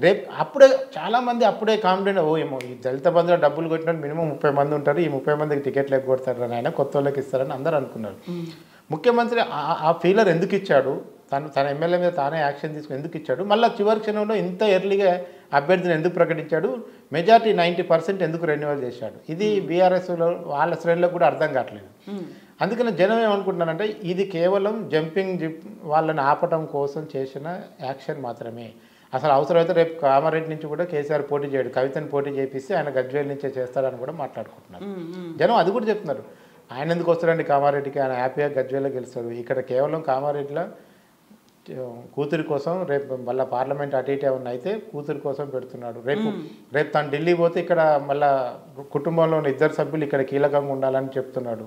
రేపు అప్పుడే చాలామంది అప్పుడే కాన్ఫిడెంట్, ఏమో ఈ దళిత బంధులో డబ్బులు కొట్టినట్టు మినిమం 30 మంది ఉంటారు, ఈ 30 మందికి టికెట్లు ఎగ్గొడతారు అని ఆయన కొత్త వాళ్ళకి ఇస్తారని అందరూ అనుకున్నారు. ముఖ్యమంత్రి ఆ ఫీలర్ ఎందుకు ఇచ్చాడు, తన ఎమ్మెల్యే మీద తానే యాక్షన్ తీసుకుని ఎందుకు ఇచ్చాడు, మళ్ళీ చివరి క్షణంలో ఇంత ఎర్లీగా అభ్యర్థిని ఎందుకు ప్రకటించాడు, మెజార్టీ 90% ఎందుకు రెన్యువల్ చేశాడు, ఇది బీఆర్ఎస్లో వాళ్ళ శ్రేణులకు కూడా అర్థం కావట్లేదు. అందుకని జనం ఏమనుకుంటున్నారంటే ఇది కేవలం జంపింగ్ వాళ్ళని ఆపటం కోసం చేసిన యాక్షన్ మాత్రమే. అసలు అవసరమైతే రేపు కామారెడ్డి నుంచి కూడా కేసీఆర్ పోటీ చేయడు, కవితను పోటీ చేపిస్తే ఆయన గజ్వేల్ నుంచే చేస్తాడని కూడా మాట్లాడుకుంటున్నారు. జనం అది కూడా చెప్తున్నారు. ఆయన ఎందుకు వస్తాడండి కామారెడ్డికి, ఆయన హ్యాపీగా గజ్వేల్లో గెలుస్తాడు. ఇక్కడ కేవలం కామారెడ్డిలో కూతురి కోసం రేపు మళ్ళీ పార్లమెంట్ అటు ఇటు ఏమన్నా అయితే కూతురి కోసం పెడుతున్నాడు. రేపు తను ఢిల్లీ పోతే ఇక్కడ మళ్ళీ కుటుంబంలోని ఇద్దరు సభ్యులు ఇక్కడ కీలకంగా ఉండాలని చెప్తున్నాడు.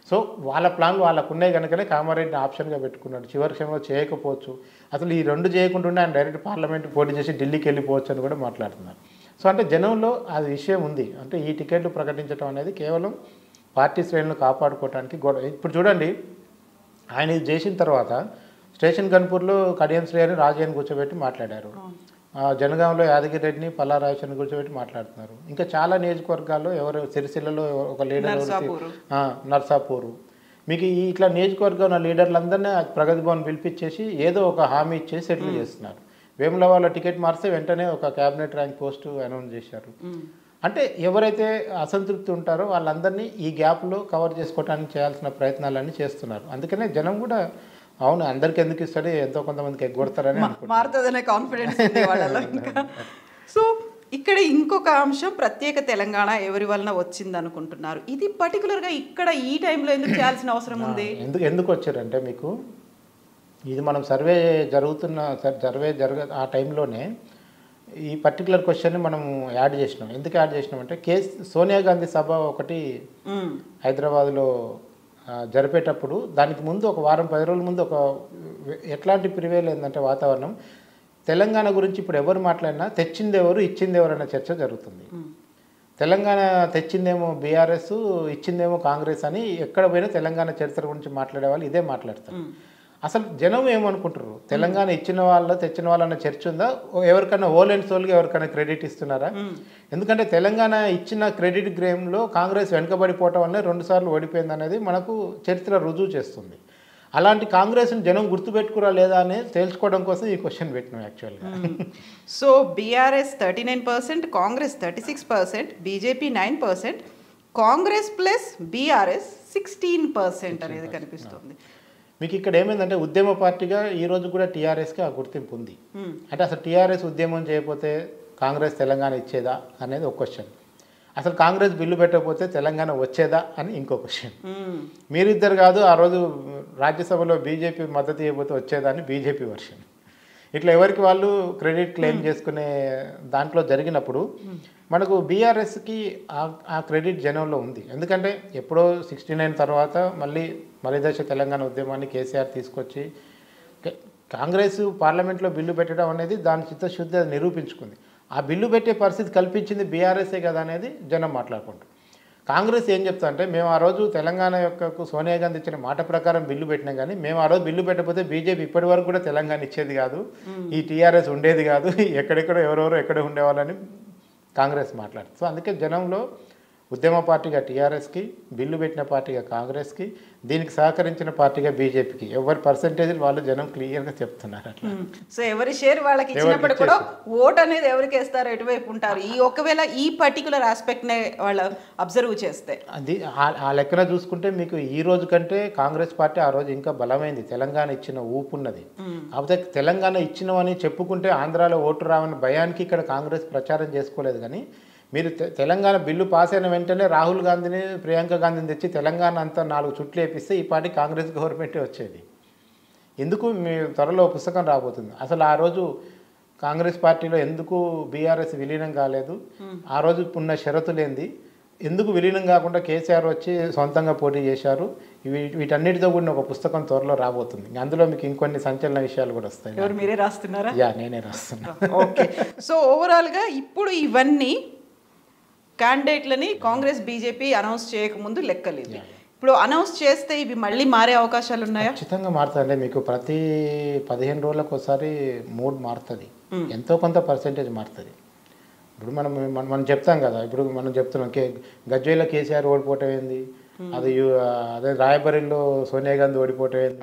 సో వాళ్ళ ప్లాన్లు వాళ్ళకు ఉన్నాయి కనుకనే కామారెడ్డిని ఆప్షన్గా పెట్టుకున్నాడు. చివరి క్షణంలో చేయకపోవచ్చు, అసలు ఈ రెండు చేయకుండా ఆయన డైరెక్ట్ పార్లమెంట్ పోటీ చేసి ఢిల్లీకి వెళ్ళిపోవచ్చు అని కూడా మాట్లాడుతున్నారు. సో అంటే జనంలో అది విషయం ఉంది. అంటే ఈ టికెట్లు ప్రకటించడం అనేది కేవలం పార్టీ శ్రేణులను కాపాడుకోవడానికి ఇప్పుడు చూడండి, ఆయన ఇది చేసిన తర్వాత స్టేషన్ గన్పూర్లో కడియం శ్రీ అని రాజయ్యని కూర్చోబెట్టి మాట్లాడారు. జనగాంలో యాదగిరి రెడ్డిని పల్లా రాజేశ్వరిని కూర్చోబెట్టి మాట్లాడుతున్నారు. ఇంకా చాలా నియోజకవర్గాల్లో ఎవరు సిరిసిల్లలో ఒక లీడర్ నర్సాపూరు, మీకు ఇట్లా నియోజకవర్గం ఉన్న లీడర్లందరినీ ప్రగతి భవన్ పిలిపించేసి ఏదో ఒక హామీ ఇచ్చేసి సెటిల్ చేస్తున్నారు. వేములవాడలో టికెట్ మారిస్తే వెంటనే ఒక క్యాబినెట్ ర్యాంక్ పోస్టు అనౌన్స్ చేశారు. అంటే ఎవరైతే అసంతృప్తి ఉంటారో వాళ్ళందరినీ ఈ గ్యాప్లో కవర్ చేసుకోవడానికి చేయాల్సిన ప్రయత్నాలన్నీ చేస్తున్నారు. అందుకనే జనం కూడా అవును అందరికి ఎందుకు ఇస్తాడు, ఎంతో కొంతమందికి ఎగ్గొడతారని మారుతుందనే కాన్ఫిడెన్స్ ఉంది వాళ్ళలో. ఇంకా సో ఇక్కడ ఇంకొక అంశం, ప్రత్యేక తెలంగాణ ఎవరి వలన వచ్చింది అనుకుంటున్నారు. ఇది పర్టికులర్గా ఇక్కడ ఈ టైంలో ఎందుకు చేయాల్సిన అవసరం ఉంది? ఎందుకు వచ్చారంటే మీకు ఇది మనం సర్వే ఆ టైంలోనే ఈ పర్టికులర్ క్వశ్చన్ని మనం యాడ్ చేసినాం. ఎందుకు యాడ్ చేసినాం అంటే సోనియా గాంధీ సభ ఒకటి హైదరాబాద్లో జరిపేటప్పుడు దానికి ముందు ఒక వారం 10 రోజుల ముందు ఒక ఎట్లాంటి ప్రివేల్ ఏంటంటే వాతావరణం, తెలంగాణ గురించి ఇప్పుడు ఎవరు మాట్లాడినా తెచ్చింది ఎవరు ఇచ్చింది ఎవరు అనే చర్చ జరుగుతుంది. తెలంగాణ తెచ్చిందేమో బీఆర్ఎస్, ఇచ్చిందేమో కాంగ్రెస్ అని ఎక్కడ పోయినా తెలంగాణ చరిత్ర గురించి మాట్లాడే వాళ్ళు ఇదే మాట్లాడతారు. అసలు జనం ఏమనుకుంటారు, తెలంగాణ ఇచ్చిన వాళ్ళు తెచ్చిన వాళ్ళన్న చర్చ ఉందా, ఎవరికైనా ఓల్ అండ్ సోల్గా ఎవరికైనా క్రెడిట్ ఇస్తున్నారా? ఎందుకంటే తెలంగాణ ఇచ్చిన క్రెడిట్ గేమ్లో కాంగ్రెస్ వెనుకబడిపోవటం వల్ల 2 సార్లు ఓడిపోయింది అనేది మనకు చరిత్ర రుజువు చేస్తుంది. అలాంటి కాంగ్రెస్ని జనం గుర్తుపెట్టుకురా లేదా అనేది తెలుసుకోవడం కోసం ఈ క్వశ్చన్ పెట్టినాం యాక్చువల్గా. So BRS 39%, Congress 36%, BJP 9%, Congress plus BRS 16% అనేది కనిపిస్తుంది. మీకు ఇక్కడ ఏమైందంటే ఉద్యమ పార్టీగా ఈరోజు కూడా టీఆర్ఎస్కి ఆ గుర్తింపు ఉంది. అంటే అసలు టీఆర్ఎస్ ఉద్యమం చేయకపోతే కాంగ్రెస్ తెలంగాణ ఇచ్చేదా అనేది ఒక క్వశ్చన్. అసలు కాంగ్రెస్ బిల్లు పెట్టకపోతే తెలంగాణ వచ్చేదా అని ఇంకో క్వశ్చన్. మీరిద్దరు కాదు, ఆ రోజు రాజ్యసభలో బీజేపీ మద్దతు ఇవ్వకపోతే వచ్చేదా అని బీజేపీ వర్షన్. ఇట్లా ఎవరికి వాళ్ళు క్రెడిట్ క్లెయిమ్ చేసుకునే దాంట్లో జరిగినప్పుడు మనకు బీఆర్ఎస్కి ఆ క్రెడిట్ జనంలో ఉంది. ఎందుకంటే ఎప్పుడో 69 తర్వాత మళ్ళీ దశ తెలంగాణ ఉద్యమాన్ని కేసీఆర్ తీసుకొచ్చి కాంగ్రెస్ పార్లమెంట్లో బిల్లు పెట్టడం అనేది దాని చిత్తశుద్ధి నిరూపించుకుంది. ఆ బిల్లు పెట్టే పరిస్థితి కల్పించింది బీఆర్ఎస్ఏ కదా అనేది జనం మాట్లాడుకుంటారు. కాంగ్రెస్ ఏం చెప్తా అంటే మేము ఆ రోజు తెలంగాణ యొక్క సోనియా గాంధీ ఇచ్చిన మాట ప్రకారం బిల్లు పెట్టినాం, కానీ మేము ఆ రోజు బిల్లు పెట్టకపోతే బీజేపీ ఇప్పటి వరకు కూడా తెలంగాణ ఇచ్చేది కాదు, ఈ టీఆర్ఎస్ ఉండేది కాదు, ఎక్కడెక్కడ ఎవరెవరో ఎక్కడ ఉండేవాళ్ళని కాంగ్రెస్ మాట్లాడుతుంది. సో అందుకే జనంలో ఉద్యమ పార్టీగా టీఆర్ఎస్కి, బిల్లు పెట్టిన పార్టీగా కాంగ్రెస్కి, దీనికి సహకరించిన పార్టీగా బీజేపీకి ఎవరి పర్సంటేజ్లు వాళ్ళు జనం క్లియర్గా చెప్తున్నారు. అట్లా సో ఎవరి షేర్ వాళ్ళకి ఇచ్చినప్పుడు కూడా ఓట్ అనేది ఎవరికి వేస్తారు, ఎటువైపు ఉంటారు, ఈ ఒకవేళ ఈ పర్టికులర్ ఆస్పెక్ట్నే వాళ్ళు అబ్జర్వ్ చేస్తే అది ఆ లెక్కన చూసుకుంటే మీకు ఈ రోజు కంటే కాంగ్రెస్ పార్టీ ఆ రోజు ఇంకా బలమైంది. తెలంగాణ ఇచ్చిన ఊపున్నది. కాకపోతే తెలంగాణ ఇచ్చినవని చెప్పుకుంటే ఆంధ్రాలో ఓటు రావని భయానికి ఇక్కడ కాంగ్రెస్ ప్రచారం చేసుకోలేదు. కానీ మీరు తెలంగాణ బిల్లు పాస్ అయిన వెంటనే రాహుల్ గాంధీని, ప్రియాంక గాంధీని తెచ్చి తెలంగాణ అంతా 4 చుట్లు వేపిస్తే ఈ పార్టీ కాంగ్రెస్ గవర్నమెంటే వచ్చేది. ఎందుకు మీ త్వరలో పుస్తకం రాబోతుంది. అసలు ఆ రోజు కాంగ్రెస్ పార్టీలో ఎందుకు బీఆర్ఎస్ విలీనం కాలేదు, ఆ రోజు ఉన్న షరతులేంది, ఎందుకు విలీనం కాకుండా కేసీఆర్ వచ్చి సొంతంగా పోటీ చేశారు, వీటన్నిటితో కూడిన ఒక పుస్తకం త్వరలో రాబోతుంది. అందులో మీకు ఇంకొన్ని సంచలన విషయాలు కూడా వస్తాయి. ఎవరు మీరే రాస్తున్నారా? యా నేనే రాస్తున్నా. ఓకే. సో ఓవరాల్గా ఇప్పుడు ఇవన్నీ క్యాండిడేట్లని కాంగ్రెస్ బీజేపీ అనౌన్స్ చేయకముందు లెక్కలేదు. ఇప్పుడు అనౌన్స్ చేస్తే ఇవి మళ్ళీ మారే అవకాశాలు ఉన్నాయా? ఖచ్చితంగా మారుతుంది. మీకు ప్రతి 15 రోజులకు ఒకసారి మూడ్ మారుతుంది, ఎంతో కొంత పర్సెంటేజ్ మారుతుంది. ఇప్పుడు మనం చెప్తాం కదా, ఇప్పుడు మనం చెప్తున్నాం గజ్వేల్లో కేసీఆర్ ఓడిపోవటం ఏంది, అదే రాయబరిలో సోనియా గాంధీ ఓడిపోవటం ఏంది,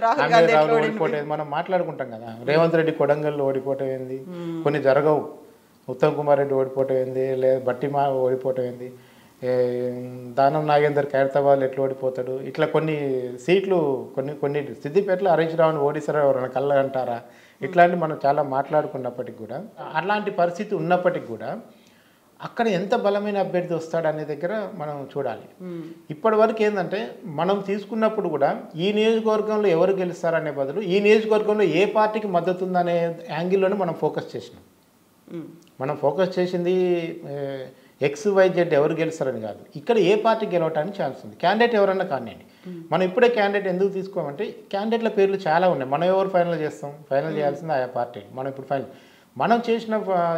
రాహుల్ ఓడిపోవటం ఏంది, మనం మాట్లాడుకుంటాం కదా. రేవంత్ రెడ్డి కొడంగల్లో ఓడిపోవటం ఏంది, కొన్ని జరగవు, ఉత్తమ్ కుమార్ రెడ్డి ఓడిపోవటం ఏంది, లేదా బట్టిమా ఓడిపోవటం ఏంది. దానం నాగేందర్ ఖైరతాబాద్ ఎట్లా ఓడిపోతాడు, ఇట్లా కొన్ని సీట్లు కొన్ని సిద్దిపేటలో హరీష్ రావుని ఓడిస్తారా ఎవరైనా కళ్ళ అంటారా, ఇట్లాంటి మనం చాలా మాట్లాడుకున్నప్పటికి కూడా, అలాంటి పరిస్థితి ఉన్నప్పటికి కూడా అక్కడ ఎంత బలమైన అభ్యర్థి వస్తాడు అనే దగ్గర మనం చూడాలి. ఇప్పటి వరకు ఏంటంటే మనం తీసుకున్నప్పుడు కూడా ఈ నియోజకవర్గంలో ఎవరు గెలుస్తారనే బదులు ఈ నియోజకవర్గంలో ఏ పార్టీకి మద్దతు ఉందనే యాంగిల్లోనే మనం ఫోకస్ చేసినాం. మనం ఫోకస్ చేసింది XYZ ఎవరు గెలుస్తారని కాదు, ఇక్కడ ఏ పార్టీ గెలవటానికి ఛాన్స్ ఉంది, క్యాండిడేట్ ఎవరన్నా కానివ్వండి. మనం ఇప్పుడే క్యాండిడేట్ ఎందుకు తీసుకోమంటే క్యాండిడేట్ల పేర్లు చాలా ఉన్నాయి. మనం ఎవరు ఫైనల్ చేస్తాం, ఫైనల్ చేయాల్సింది ఆయా పార్టీ. మనం ఇప్పుడు ఫైనల్ మనం చేసిన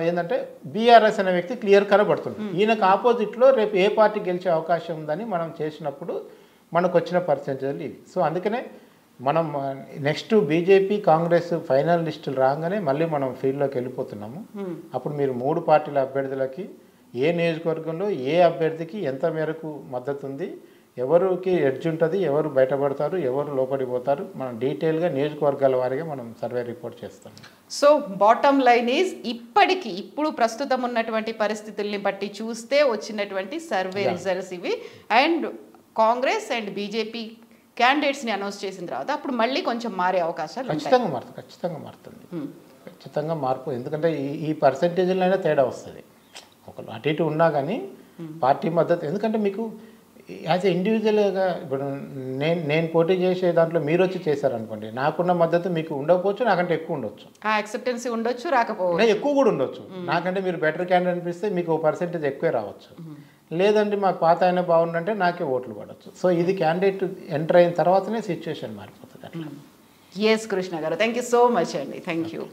ఏంటంటే బీఆర్ఎస్ అనే వ్యక్తి క్లియర్ కనబడుతుంది. ఈయనకు ఆపోజిట్లో రేపు ఏ పార్టీ గెలిచే అవకాశం ఉందని మనం చేసినప్పుడు మనకు వచ్చిన పర్సెంటేజ్లు ఇవి. సో అందుకనే మనం నెక్స్ట్ బీజేపీ కాంగ్రెస్ ఫైనల్ లిస్టులు రాగానే మళ్ళీ మనం ఫీల్డ్లోకి వెళ్ళిపోతున్నాము. అప్పుడు మీరు 3 పార్టీల అభ్యర్థులకి ఏ నియోజకవర్గంలో ఏ అభ్యర్థికి ఎంత మేరకు మద్దతు ఉంది, ఎవరికి ఎడ్జ్ ఉంటుంది, ఎవరు బయటపడతారు, ఎవరు లోపడిపోతారు, మనం డీటెయిల్గా నియోజకవర్గాల వారీగా మనం సర్వే రిపోర్ట్ చేస్తాం. సో బాటమ్ లైన్ ఈజ్ ఇప్పుడు ప్రస్తుతం ఉన్నటువంటి పరిస్థితుల్ని బట్టి చూస్తే వచ్చినటువంటి సర్వే రిజల్ట్స్ ఇవి. అండ్ కాంగ్రెస్ అండ్ బీజేపీ క్యాండిడేట్స్ని అనౌన్స్ చేసిన తర్వాత అప్పుడు మళ్ళీ కొంచెం మారే అవకాశాలు ఖచ్చితంగా మారుతుంది. ఖచ్చితంగా మార్పు. ఎందుకంటే ఈ పర్సెంటేజ్లైనా తేడా వస్తుంది. ఒకరు అటు ఇటు ఉన్నా కానీ పార్టీ మద్దతు, ఎందుకంటే మీకు యాజ్ ఏ ఇండివిజువల్గా ఇప్పుడు నేను పోటీ చేసే దాంట్లో మీరు వచ్చి చేశారనుకోండి, నాకున్న మద్దతు మీకు ఉండకపోవచ్చు, నాకంటే ఎక్కువ ఉండొచ్చు, యాక్సెప్టెన్సీ ఉండొచ్చు, రాకపోవచ్చు, ఎక్కువ కూడా ఉండొచ్చు. నాకంటే మీరు బెటర్ క్యాండిడేట్ అనిపిస్తే మీకు పర్సెంటేజ్ ఎక్కువే రావచ్చు. లేదండి మాకు పాత అయినా బాగుందంటే నాకే ఓట్లు పడవచ్చు. సో ఇది క్యాండిడేట్ ఎంటర్ అయిన తర్వాతనే సిచ్యువేషన్ మారిపోతుంది అట్లా. ఎస్ కృష్ణ గారు, థ్యాంక్ యూ సో మచ్ అండి. Thank you.